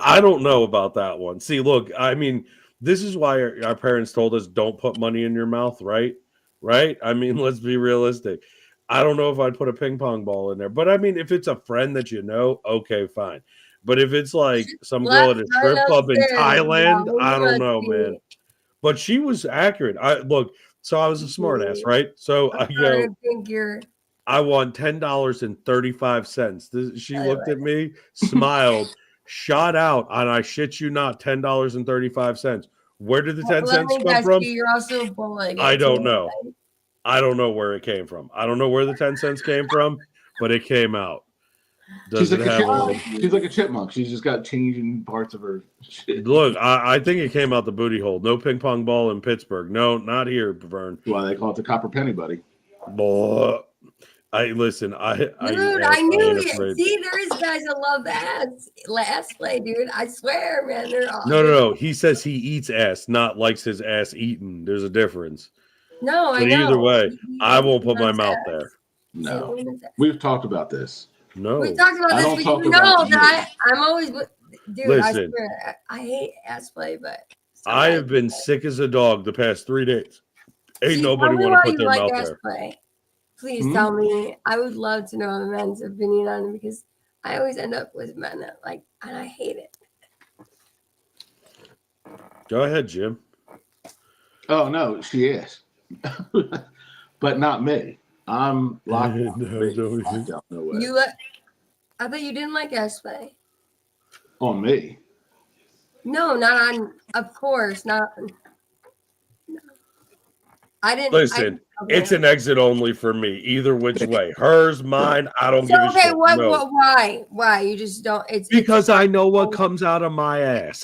I don't know about that one. See, look, I mean, this is why our parents told us don't put money in your mouth, right? Right? I mean, let's be realistic. I don't know if I'd put a ping pong ball in there, but I mean, if it's a friend that you know, okay, fine. But if it's like some girl at a strip club in Thailand, I don't know, man. But she was accurate. So I was a smart ass, right? So I go, I want $10.35. She looked at me, smiled, shot out, and I shit you not, $10.35. Where did the 10 cents come from? You're also bullying. I don't know. I don't know where it came from. I don't know where the 10 cents came from, but it came out. She's like a chipmunk. She's just got changing parts of her shit. Look, I think it came out the booty hole. No ping pong ball in Pittsburgh. No, not here, Vern. Why they call it the copper penny, buddy. Boy. I knew it. See, there is guys that love ass play, dude. I swear, man. They're all No. He says he eats ass, not likes his ass eaten. There's a difference. No, but I know. Either way, I won't put my mouth there. No, we've talked about this. No, we talked about this. But you know that I'm always, dude. Listen, I swear, I hate ass play, but I have been sick as a dog the past 3 days. Ain't nobody want to put their mouth there. Play. Please tell me. I would love to know the men's opinion on it because I always end up with men that and I hate it. Go ahead, Jim. Oh no, she is, but not me. I'm locked. I thought you didn't like ass play. On me? No, not on. Of course, not. No. I didn't. Listen. It's an exit only for me, either which way. Hers, mine, I don't give a shit. Okay, why? You just don't. It's because I know what comes out of my ass.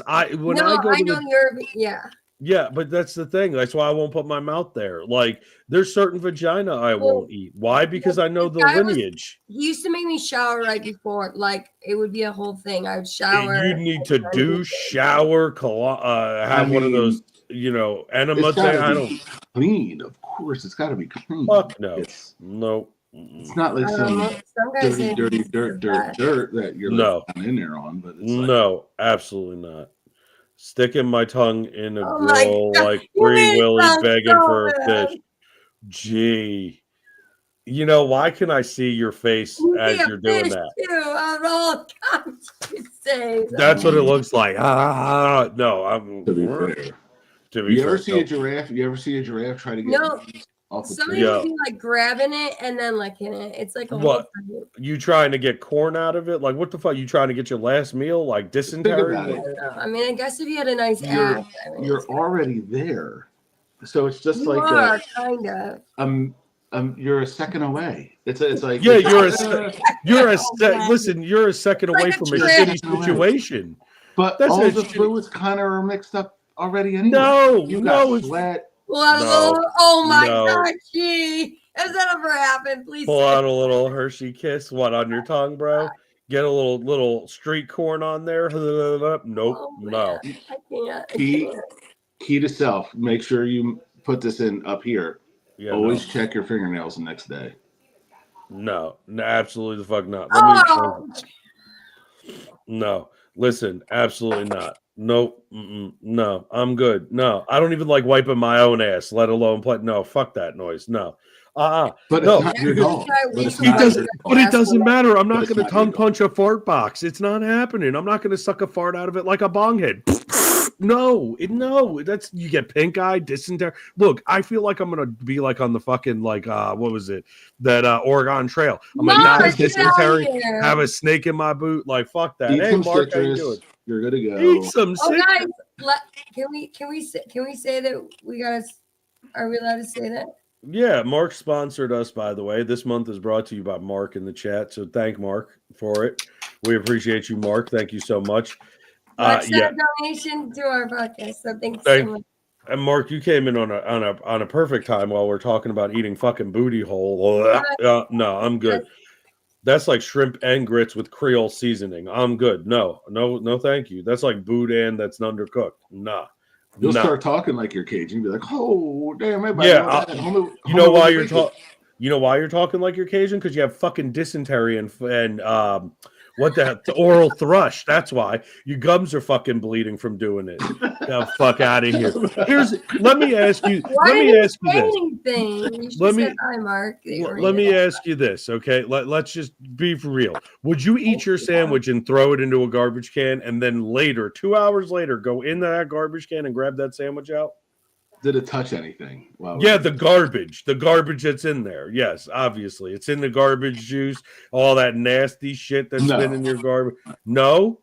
Yeah, but that's the thing. That's why I won't put my mouth there. Like, there's certain vagina I won't eat. Why? Because I know the lineage. He used to make me shower right before. Like, it would be a whole thing. I would shower. You need to shower, have one of those, enema thing. I don't. Clean, of course. It's got to be clean. Fuck no. No. It's not like some dirty dirt that you're in there on. But it's no, absolutely not. Sticking my tongue in a girl like Free Willy begging for a fish. Gee. Why can I see your face as you're doing that? That's what it looks like. No, I'm. To be fair. You ever see a giraffe? You ever see a giraffe try to get off the somebody would be like grabbing it and then licking it. It's like a what? You trying to get corn out of it? Like what the fuck? You trying to get your last meal? Like dysentery? I mean, I guess if you had a nice ass, you're already there. So it's just kind of. You're a second away. It's like you're a second away from a shitty situation. But all the fluids kind of are mixed up already anyway. You got sweat. Oh my God, gee. Has that ever happened? Please pull out a little Hershey Kiss. What, on your tongue, bro? Get a little street corn on there. Nope. No. I can't. Key to self. Make sure you put this in up here. Yeah, always check your fingernails the next day. No, absolutely the fuck not. No, listen, absolutely not. Nope. No, I'm good. No, I don't even like wiping my own ass, let alone play. No, fuck that noise. No. But it's No. not your dog. But it's He not doesn't, your but it doesn't matter. I'm not it's going to not your tongue dog. punch a fart box. It's not happening. I'm not going to suck a fart out of it like a bong head. No, that's you get pink eye, dysentery. Look, I feel like I'm gonna be like on the fucking like what was it that Oregon Trail? I'm gonna die Mark, get out dysentery, here. have a snake in my boot. Like fuck that. Eat Hey some Mark, how you citrus. doing? You're good to go. Eat some Oh, citrus. guys, can we say that we got to? Are we allowed to say that? Yeah, Mark sponsored us, by the way. This month is brought to you by Mark in the chat. So thank Mark for it. We appreciate you, Mark. Thank you so much. That's a donation to our podcast. So thanks so much. And Mark, you came in on a perfect time while we're talking about eating fucking booty hole. No, I'm good. That's like shrimp and grits with Creole seasoning. I'm good. No, thank you. That's like boudin that's undercooked. Nah. You'll start talking like you're Cajun. Be like, oh damn, everybody. Yeah, you know why you're talking. You know why you're talking like you're Cajun? Because you have fucking dysentery and what the oral thrush. That's why your gums are fucking bleeding from doing it. The fuck out of here. Let me ask you. Let me ask you this. Let me ask you this. Okay, let's just be for real. Would you eat your sandwich and throw it into a garbage can, and then later, 2 hours later, go into that garbage can and grab that sandwich out? Did it touch anything? Yeah, the garbage that's in there. Yes, obviously. It's in the garbage juice, all that nasty shit that's been in your garbage. No.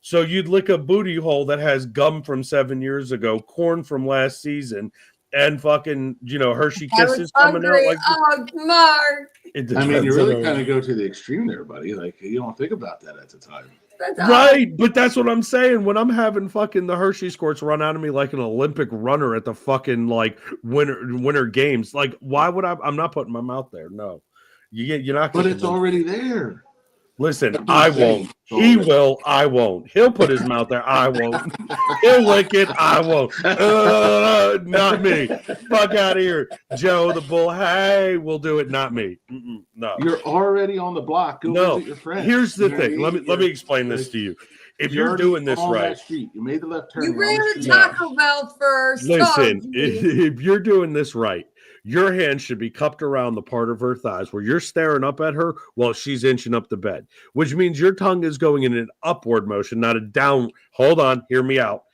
So you'd lick a booty hole that has gum from 7 years ago, corn from last season, and fucking, Hershey Kisses coming out like Mark. I mean, you really kind of go to the extreme there, buddy. Like, you don't think about that at the time. Right, but that's what I'm saying. When I'm having fucking the Hershey squirts run out of me like an Olympic runner at the fucking like winter games, like why would I'm not putting my mouth there. No, you're not. But it's already there. Listen, I won't. He will. I won't. He'll put his mouth there. I won't. He'll lick it. I won't. Not me. Fuck out of here, Joe the Bull. Hey, we'll do it. Not me. No. You're already on the block. Go visit your friends. Here's the thing. Let me explain this to you. If you're doing this right, you made the left turn. You ran the Taco Bell first. Listen, if you're doing this right, your hand should be cupped around the part of her thighs where you're staring up at her while she's inching up the bed, which means your tongue is going in an upward motion, not a down. Hold on. Hear me out.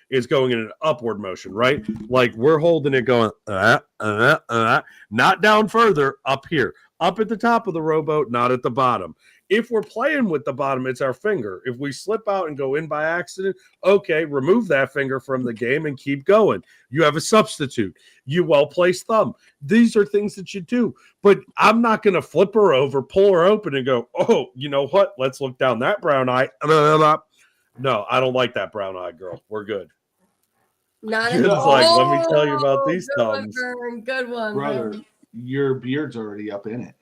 It's going in an upward motion, right? Like we're holding it going, not down further, up here, up at the top of the rowboat, not at the bottom. If we're playing with the bottom, it's our finger. If we slip out and go in by accident, okay, remove that finger from the game and keep going. You have a substitute. You well-placed thumb. These are things that you do. But I'm not going to flip her over, pull her open, and go, oh, you know what? Let's look down that brown eye. No, I don't like that brown eye, girl. We're good. Not at all. Like, let me tell you about these thumbs. Good one, brother. Your beard's already up in it.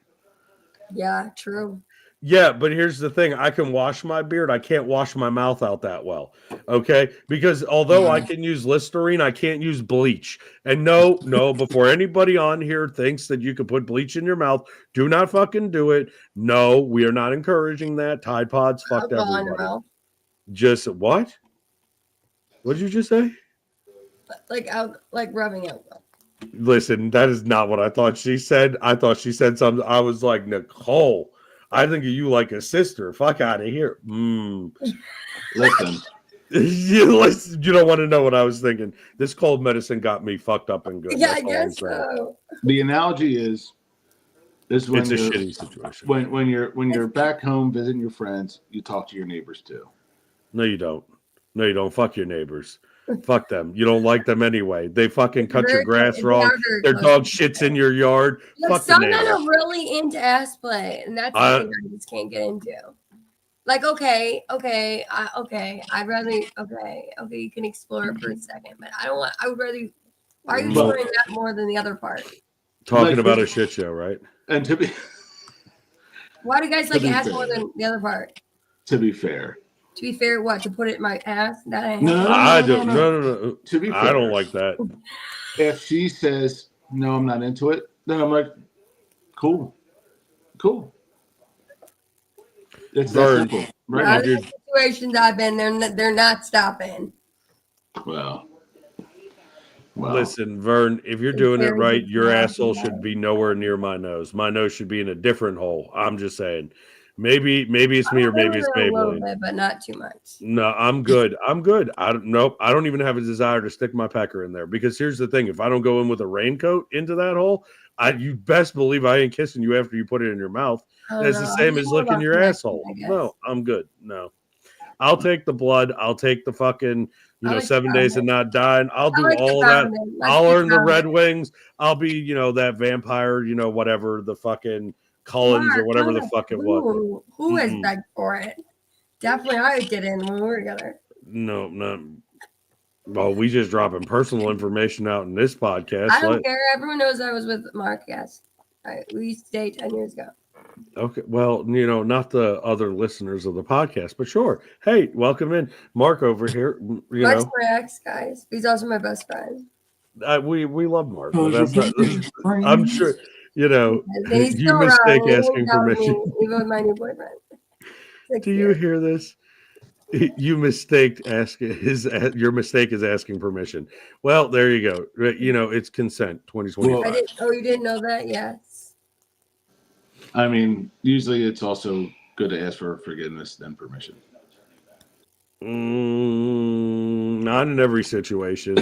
Yeah, true. Yeah, but here's the thing. I can wash my beard. I can't wash my mouth out that well. Okay? Because although I can use Listerine, I can't use bleach. And no, before anybody on here thinks that you can put bleach in your mouth, do not fucking do it. No, we are not encouraging that. Tide Pods fucked everybody. Just what? What did you just say? Like rubbing alcohol. Listen, that is not what I thought she said. I thought she said something. I was like, Nicole, I think of you like a sister. Fuck out of here. Listen. You don't want to know what I was thinking. This cold medicine got me fucked up and good. Yeah, I guess so. The analogy is this: when it's a shitty situation. When you're back home visiting your friends, you talk to your neighbors too. No, you don't. Fuck your neighbors. Fuck them. You don't like them anyway. They fucking cut your grass wrong. Their dog shits in your yard. Like, some men are really into ass play, and that's the thing I just can't get into. Like, okay, I'd rather, you can explore it for a second, but I would rather, why are you exploring that more than the other part? Talking about a shit show, right? And why do guys like ass more than the other part? To be fair, what? To put it in my ass? No. I don't. No. To be fair, I don't like that. If she says no, I'm not into it, then I'm like, cool. It's that simple, right? situations I've been, they're not stopping. Well, Listen, Vern, if you're It's doing it very right, your difficult. asshole should be nowhere near my nose. My nose should be in a different hole. I'm just saying. Maybe it's me or maybe it's A little Maybelline. bit, but not too much. No, I'm good. I'm good. I don't nope. I don't even have a desire to stick my pecker in there because here's the thing: if I don't go in with a raincoat into that hole, you best believe I ain't kissing you after you put it in your mouth. I don't It's know. the I same just as more licking about your connection, asshole. I guess. No, I'm good. No, I'll take the blood. I'll take the fucking I like 7 days and not dying. I'll I do like the all of that. pounding. Let's I'll do earn the Red pounding. Wings. I'll be that vampire. Whatever the fucking Collins or Mark, whatever the no, fuck it was. who has Mm-mm. begged for it? Definitely, I would get in when we were together. No, no. Well, we just dropping personal information out in this podcast. I don't care. Everyone knows I was with Mark. Yes, we used to date 10 years ago. Okay, well, not the other listeners of the podcast, but sure. Hey, welcome in, Mark over here. Mark's my ex, guys. He's also my best friend. We love Mark, but that's not. I'm sure He's you still mistake around. He asking hangs out with permission. me, even with my new boyfriend. 6 Do you years. hear this? You mistake asking your mistake is asking permission. Well, there you go. It's consent. 2025. You didn't know that? Yes. I mean, usually it's also good to ask for forgiveness than permission. Not in every situation.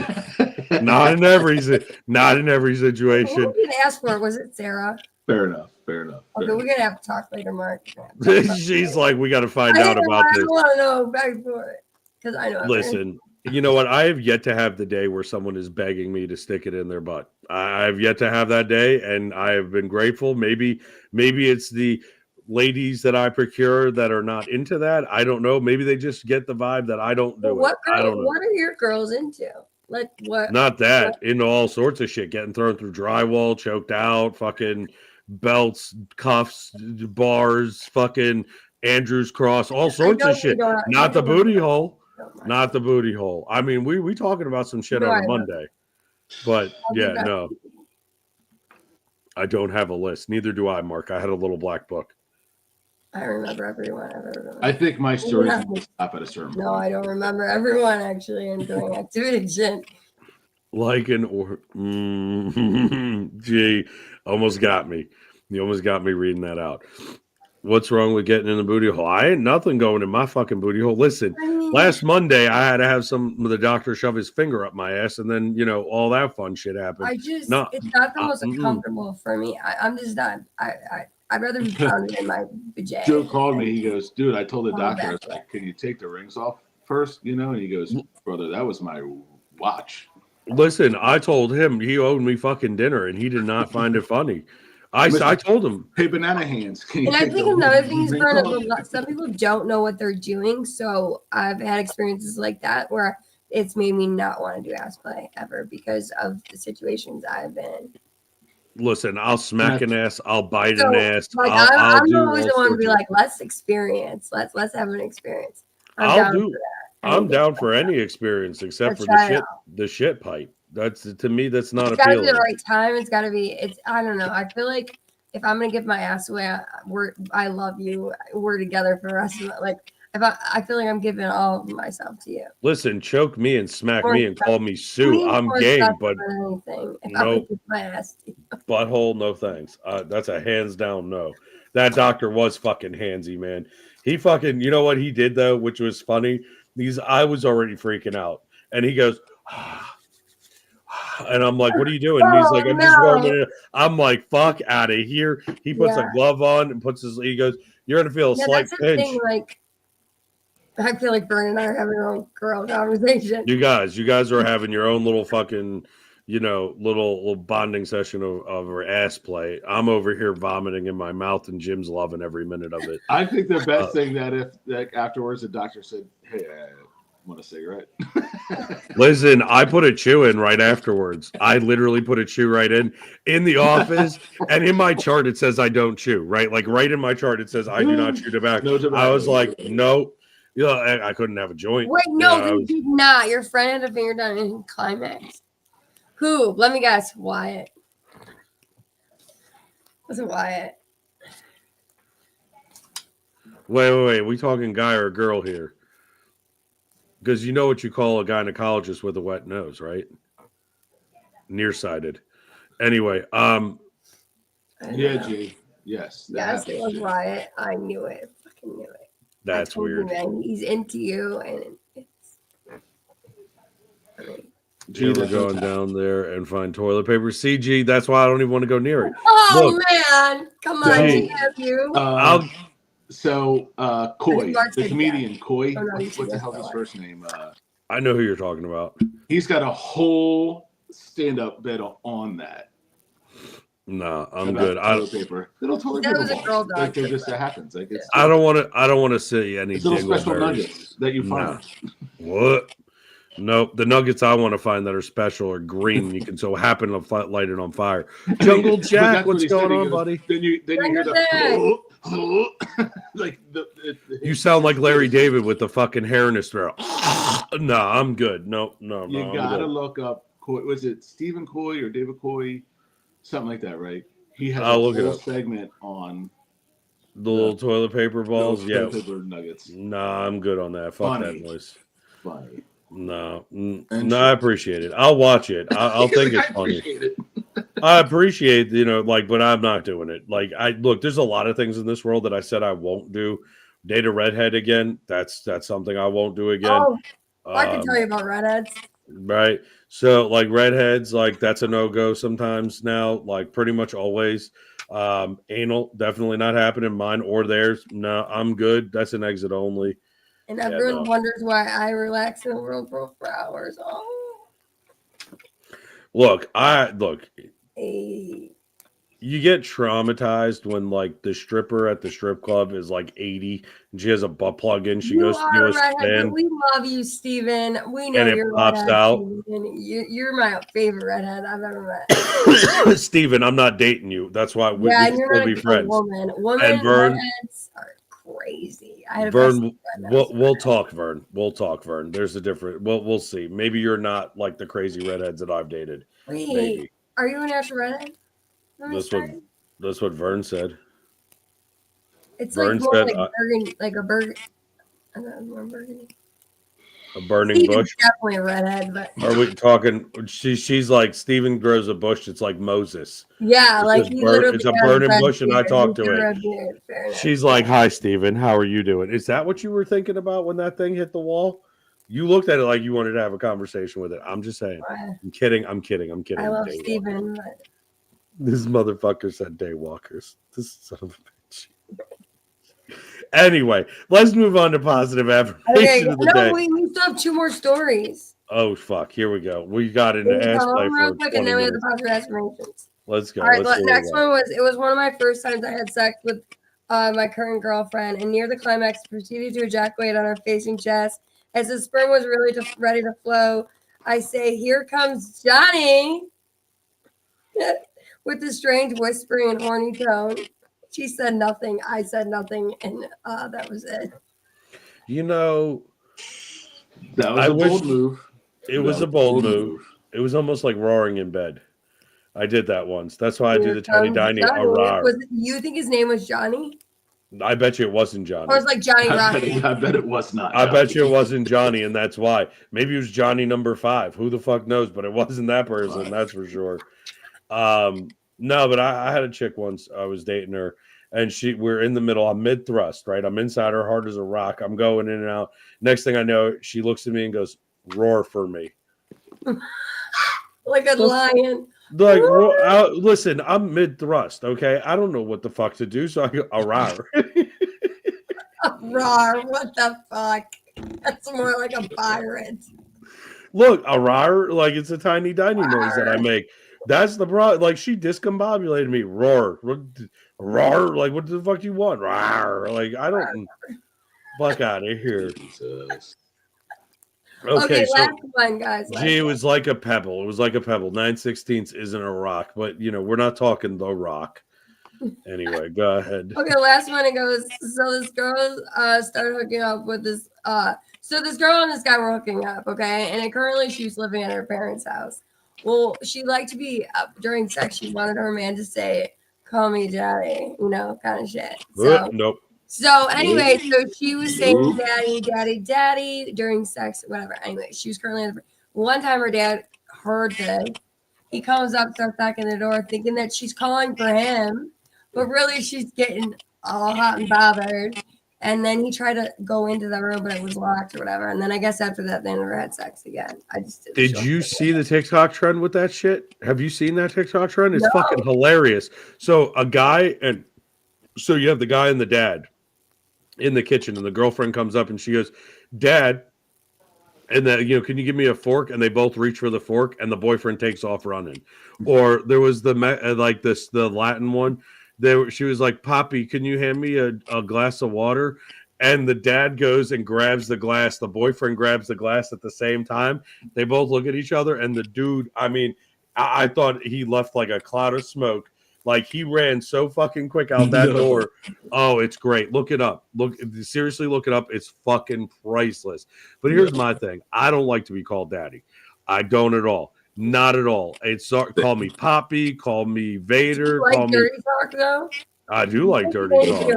Not in every situation. Who did ask for it? Was it Sarah? Fair enough. Okay, we're gonna have to talk later, Mark. She's like, we got to find out about this. I want to know back for it because I know. Listen, you know what? I have yet to have the day where someone is begging me to stick it in their butt. I've yet to have that day, and I have been grateful. Maybe it's the ladies that I procure that are not into that. I don't know. Maybe they just get the vibe that I don't do it. I don't know. What are your girls into? Like what? Not that. Into all sorts of shit. Getting thrown through drywall, choked out, fucking belts, cuffs, bars, fucking Andrew's cross, all sorts of shit. Not the booty hole. Not the booty hole. I mean, we talking about some shit on a Monday. But yeah, no. I don't have a list. Neither do I, Mark. I had a little black book. I remember everyone I've ever done. I think my stories stop at a certain point. No, I don't remember everyone actually and doing activity shit. Like an gee, almost got me. You almost got me reading that out. What's wrong with getting in the booty hole? I ain't nothing going in my fucking booty hole. Listen, last Monday I had to have the doctor shove his finger up my ass, and then all that fun shit happened. It's not the most comfortable for me. I'm just not. I'd rather be pounded in my vajayjay. Joe called me. He goes, dude, I told the doctor, I was like, can you take the rings off first? And he goes, brother, that was my watch. Listen, I told him he owed me fucking dinner, and he did not find it funny. I told him, hey, banana hands. And I think another thing is, some people don't know what they're doing. So I've had experiences like that where it's made me not want to do ass play ever because of the situations I've been in. Listen, I'll smack an ass. I'll bite an ass. Like, I'm always the one to be like, let's experience. Let's have an experience. I'm down for any experience except for the shit pipe. To me, that's not appealing. It's got to be the right time. It's got to be. I don't know. I feel like if I'm gonna give my ass away, I love you. We're together for the rest of it. Like I feel like I'm giving all of myself to you. Listen, choke me and smack me and call me Sue. I'm game, but no butthole, no thanks. That's a hands down no. That doctor was fucking handsy, man. He fucking, you know what he did though, which was funny. I was already freaking out, and he goes, and I'm like, "What are you doing?" And he's like, "I'm just warming it." I'm like, "Fuck out of here!" He puts a glove on and he goes, "You're gonna feel a slight pinch." Thing, like, I feel like Vern and I are having our own girl conversation. You guys are having your own little fucking, little bonding session of our ass play. I'm over here vomiting in my mouth, and Jim's loving every minute of it. I think the best thing that afterwards the doctor said, "Hey, want a cigarette?" Listen, I put a chew in right afterwards. I literally put a chew right in the office, and in my chart it says I don't chew. Right, like right in my chart it says I do not chew tobacco. No tobacco. I was like, no. I couldn't have a joint. Wait, no, you did not. Your friend had a finger down in climax. Who? Let me guess. Wyatt. Was it Wyatt? Wait. We talking guy or girl here? Because you know what you call a gynecologist with a wet nose, right? Nearsighted. Anyway, I Yeah, know. G. Yes. That Yes, it happens, was G. Riot. I knew it. Fucking knew it. that's I told weird. you, man. He's into you, and it's. I mean, G, You ever that's what's gone happening. down there and find toilet paper? CG, that's why I don't even want to go near it. oh Look, man, come on, So, GFU. I'll Coy, Mark the said yes. comedian Coy, Oh, no, you said what the yes hell's for his what? first name? I know who you're talking about. He's got a whole stand-up bit on that. Nah, I'm About good. toilet paper. Little toilet That paper was a balls. girl dog Like they're thing, just though. that happens. Like it's I don't want to. I don't want to see any it's little special dingleberries. nuggets that you Nah. find. What? Nope. The nuggets I want to find that are special are green. You can so happen to light it on fire. Jungle But Jack, that's what what's he said. going He on, goes, buddy? then you hear Jungle the like You sound like Larry David with the fucking hair in his throat. No, I'm good. No, You I'm gotta good. look up Coy. Was it Stephen Coy or David Coy? Something like that, right? He has a I'll look it whole up. segment on The little toilet paper balls. those Yeah. toilet paper nuggets. Nah, I'm good on that. Fuck that Funny. noise. Funny. No, And no, I appreciate it. I'll watch it. I'll think it's I funny. appreciate it. I appreciate, but I'm not doing it. Like, there's a lot of things in this world that I said I won't do. Date a redhead again. That's something I won't do again. Oh, I can tell Um, you about redheads. right. So, like redheads, like that's a no go sometimes now. Like pretty much always. Anal, definitely not happening. Mine or theirs. No, I'm good. That's an exit only. And Yeah, everyone no. wonders why I relax in the world for hours. Oh, Look. hey. You get traumatized when like the stripper at the strip club is like 80 and she has a butt plug in. She You goes to do are a a redhead, but spin we love you, Steven. We know and it you're a pops redhead, out. Steven. You're my favorite redhead I've ever met. Steven, I'm not dating you. That's why we Yeah, can and you're still not be a good friends. woman. And Vern, Redheads are crazy. I had a Vern, bestie that was we'll talk, Vern. We'll talk, Vern. There's a different. We'll see. Maybe you're not like the crazy redheads that I've dated. Wait, Maybe are you an actual redhead? that's what Vern said. It's like Vern more said like burgundy, like a burger. I don't know, more burgundy. a burning Steven's bush. definitely a redhead, but Are we talking? She's like Steven grows a bush. It's like Moses. yeah, like he literally It's a has burning red bush, and I beard. talk He's to got a it. red beard. Fair enough. She's like, "Hi, Steven. How are you doing?" Is that what you were thinking about when that thing hit the wall? You looked at it like you wanted to have a conversation with it. I'm just saying. I'm kidding. I'm kidding. I'm kidding. I love Daywalker. Steven, but This motherfucker said daywalkers. This son of a bitch. Anyway, let's move on to positive affirmation okay. of the No, day. we still have 2 more stories. Oh fuck! Here we go. We got into Can you ass tell play them real for quick, and 20 then we have the minutes. positive affirmations. Let's go. All right, Let's see what we next got. one was one of my first times I had sex with my current girlfriend, and near the climax, proceeded to ejaculate on her facing chest. As the sperm was really ready to flow, I say, "Here comes Johnny," with a strange whispering and horny tone. She said nothing. I said nothing, and that was it. You know, That was I a wish bold move. it was a bold move. It was almost like roaring in bed. I did that once. That's why I do Here the tiny comes tiny Johnny. rar. You think his name was Johnny? I bet you it wasn't Johnny. Or was like Johnny Rocket? I bet it was not. I bet you it wasn't Johnny, and that's why. Maybe it was Johnny number 5. Who the fuck knows? But it wasn't that person. Right. That's for sure. No, but I had a chick once. I was dating her, and we're in the middle. I'm mid thrust, right? I'm inside her, hard as a rock. I'm going in and out. Next thing I know, she looks at me and goes, "Roar for me." Like a lion. Like, listen, I'm mid thrust, okay? I don't know what the fuck to do, so I go, "Rawr." Rawr, what the fuck? That's more like a pirate. Look, rawr, like it's a tiny tiny noise that I make. That's the problem. Like she discombobulated me. Roar, roar. Like what the fuck you want? Rawr. Like I don't. Fuck out of here. Jesus. Okay, So last one, guys. G, it was like a pebble. It was like a pebble. 9/16 isn't a rock, but we're not talking the rock. Anyway, go ahead. Okay, last one. It goes. So this girl started hooking up with this. So this girl and this guy were hooking up. Okay, and currently she was living at her parents' house. Well, she liked to be during sex. She wanted her man to say, "Call me daddy," kind of shit. So Nope. So anyway, so she was saying daddy, daddy, daddy during sex, whatever. Anyway, she was currently on the one time her dad heard this. He comes up, starts knocking the door, thinking that she's calling for him, but really she's getting all hot and bothered. And then he tried to go into the room, but it was locked or whatever. And then I guess after that, they never had sex again. I just did you see the TikTok trend with that shit? Have you seen that TikTok trend? It's No. fucking hilarious. So a guy and so you have the guy and the dad in the kitchen, and the girlfriend comes up and she goes, "Dad," and then can you give me a fork? And they both reach for the fork, and the boyfriend takes off running. Or there was the Latin one. She was like, "Poppy, can you hand me a glass of water?" And the dad goes and grabs the glass. The boyfriend grabs the glass at the same time. They both look at each other, and the dude, I thought he left like a cloud of smoke. Like he ran so fucking quick out that door. Oh, it's great. Look it up. Seriously, look it up. It's fucking priceless. But here's my thing. I don't like to be called daddy. I don't at all. Not at all. Call me Poppy. Call me Vader. You like dirty talk though? I do like dirty talk.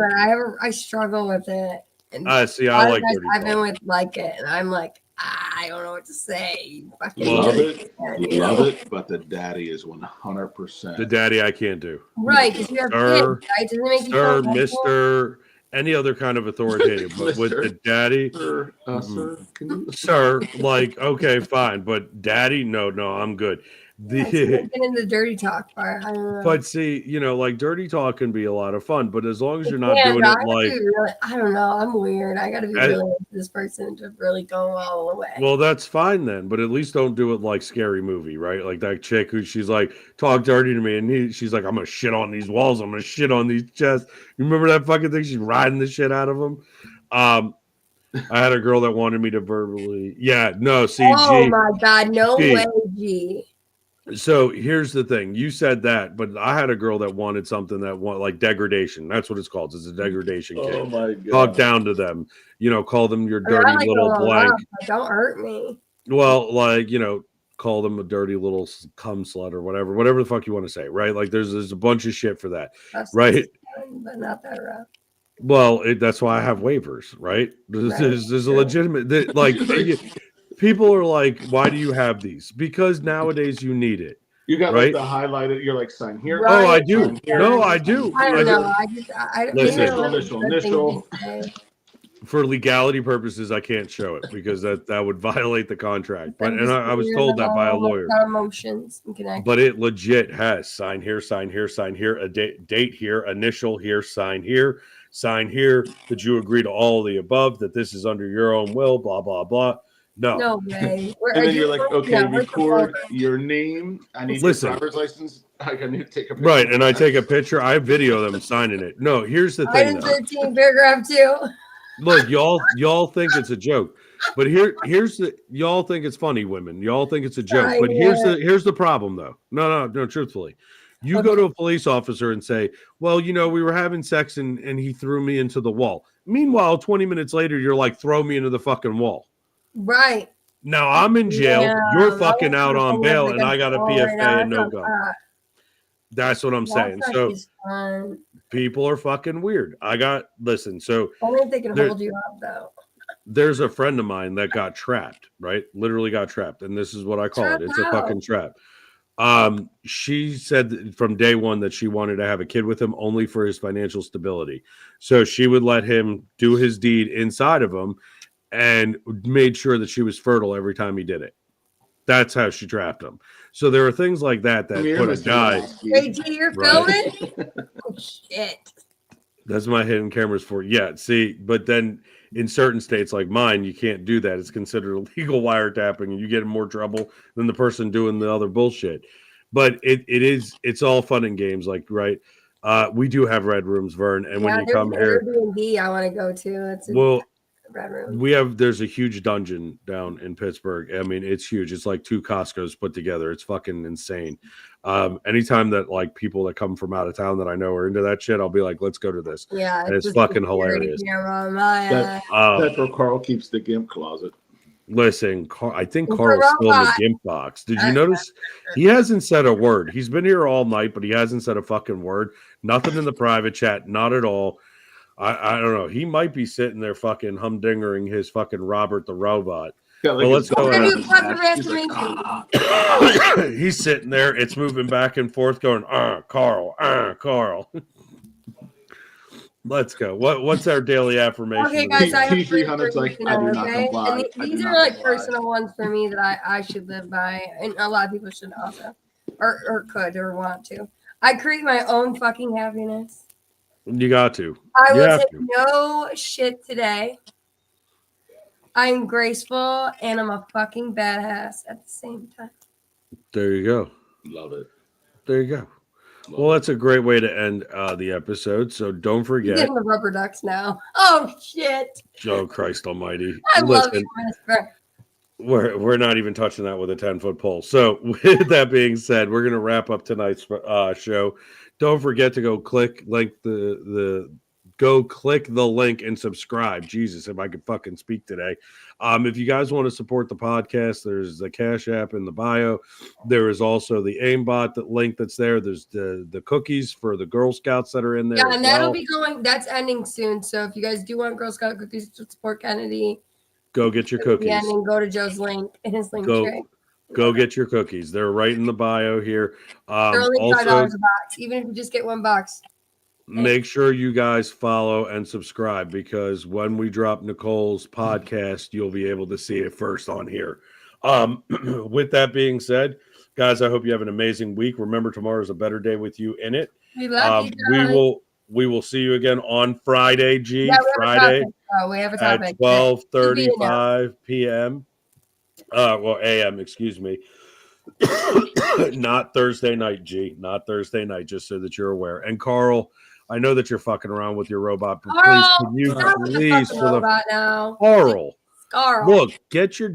I struggle with it. And I like dirty talk. I've been with it, and I'm like, I don't know what to say. Love it, but the daddy is 100%. The daddy I can't do. Right, because you have kids, right? Doesn't it make you Sir, Mr., any other kind of authoritative, but with the daddy, sir, like, okay, fine, but daddy, no, I'm good. Get in the dirty talk part. I don't know. But see, like dirty talk can be a lot of fun, but as long as you're not doing it like, I don't know, I'm weird. I got to be really into this person to really go all the way. Well, that's fine then, but at least don't do it like Scary Movie, right? Like that chick who she's like, talk dirty to me, and she's like, I'm gonna shit on these walls, I'm gonna shit on these chests. You remember that fucking thing? She's riding the shit out of them. I had a girl that wanted me to verbally, oh my god, no way, G. So here's the thing. You said that, but I had a girl that wanted something that like degradation. That's what it's called. It's a degradation kit. Oh my god. Talk down to them. Call them your dirty little blank. Don't hurt me. Well, call them a dirty little cum slut or whatever the fuck you want to say, right? Like there's a bunch of shit for that, right? But not that rough. Well, that's why I have waivers, right? There's a legitimate people are like, why do you have these? Because nowadays you need it. You got right? like the highlighted. You're like, sign here. Right. Oh, I do. No, I do. I don't know. Initial. For legality purposes, I can't show it because that would violate the contract. But I was told that by a lawyer. Emotions and but it legit has sign here, sign here, sign here, a date here, initial here, sign here that you agree to all the above, that this is under your own will, blah blah blah. No way. And then you're like, okay, record your name. I need your driver's license. I need to take a picture. Right, and I take a picture. I video them signing it. No, here's the thing. Item 13, paragraph 2. Look, y'all think it's a joke, but here's the y'all think it's funny, women. Y'all think it's a joke, but here's the problem though. No. Truthfully, you go to a police officer and say, "Well, we were having sex and he threw me into the wall." Meanwhile, 20 minutes later, you're like, "Throw me into the fucking wall." Right. Now I'm in jail. You're fucking out on bail, and I got a PFA and no gun. That's what I'm saying. So people are fucking weird. Listen. So only if they can hold you up, though. There's a friend of mine that got trapped. Right, literally got trapped, and this is what I call it. It's a fucking trap. She said from day one that she wanted to have a kid with him only for his financial stability. So she would let him do his deed inside of him, and made sure that she was fertile every time he did it. That's how she trapped him. So there are things like that put a guy. Hey, you're filming? Oh, shit. That's my hidden cameras for. Yeah, see, but then in certain states like mine, you can't do that. It's considered illegal wiretapping, and you get in more trouble than the person doing the other bullshit. But it's all fun and games, like, right? We do have red rooms, Vern, and when you come here, Airbnb I want to go to. Red room. There's a huge dungeon down in Pittsburgh. I mean, it's huge. It's like 2 Costco's put together. It's fucking insane. Anytime that like people that come from out of town that I know are into that shit, I'll be like, let's go to this. Yeah. And it's fucking hilarious. That's where Carl keeps the GIMP closet. Listen, I think Carl's still in the GIMP box. Did you notice? He hasn't said a word. He's been here all night, but he hasn't said a fucking word. Nothing in the private chat. Not at all. I don't know. He might be sitting there fucking humdingering his fucking Robert the Robot. Yeah, Well, let's go ahead. He's like, He's sitting there. It's moving back and forth, going, Carl, Carl. Let's go. What's our daily affirmation? Okay, guys, I have T300's like, I do not okay? comply. And I do these not are like comply. personal ones for me that I should live by, and a lot of people should also, or could or want to. I create my own fucking happiness. You got to. I You will have take to. no shit today. I'm graceful and I'm a fucking badass at the same time. There you go. Love it. There you go. Well, that's a great way to end the episode. So don't You're forget. getting the rubber ducks now. Oh shit! Oh, Christ Almighty! I love Listen, you, Mister. we're not even touching that with a 10-foot pole. So with that being said, we're gonna wrap up tonight's show. Don't forget to go click the link and subscribe. Jesus, if I could fucking speak today. If you guys want to support the podcast, there's the Cash App in the bio. There is also the aimbot link that's there. There's the cookies for the Girl Scouts that are in there. Yeah, and that'll be going. That's ending soon. So if you guys do want Girl Scout cookies to support Kennedy, go get your cookies. Yeah, and then go to Joe's link in his link tree. Go get your cookies. They're right in the bio here. They're only $5 a box, even if you just get one box. Make sure you guys follow and subscribe, because when we drop Nicole's podcast, you'll be able to see it first on here. With that being said, guys, I hope you have an amazing week. Remember, tomorrow's a better day with you in it. We love you. We will see you again on Friday, G. Yeah, Friday we have a topic at 12:35 p.m. AM, excuse me. Not Thursday night, G. Not Thursday night, just so that you're aware. And Carl, I know that you're fucking around with your robot, but Carl, please, can you please, for the robot now. Carl, Carl, look, get your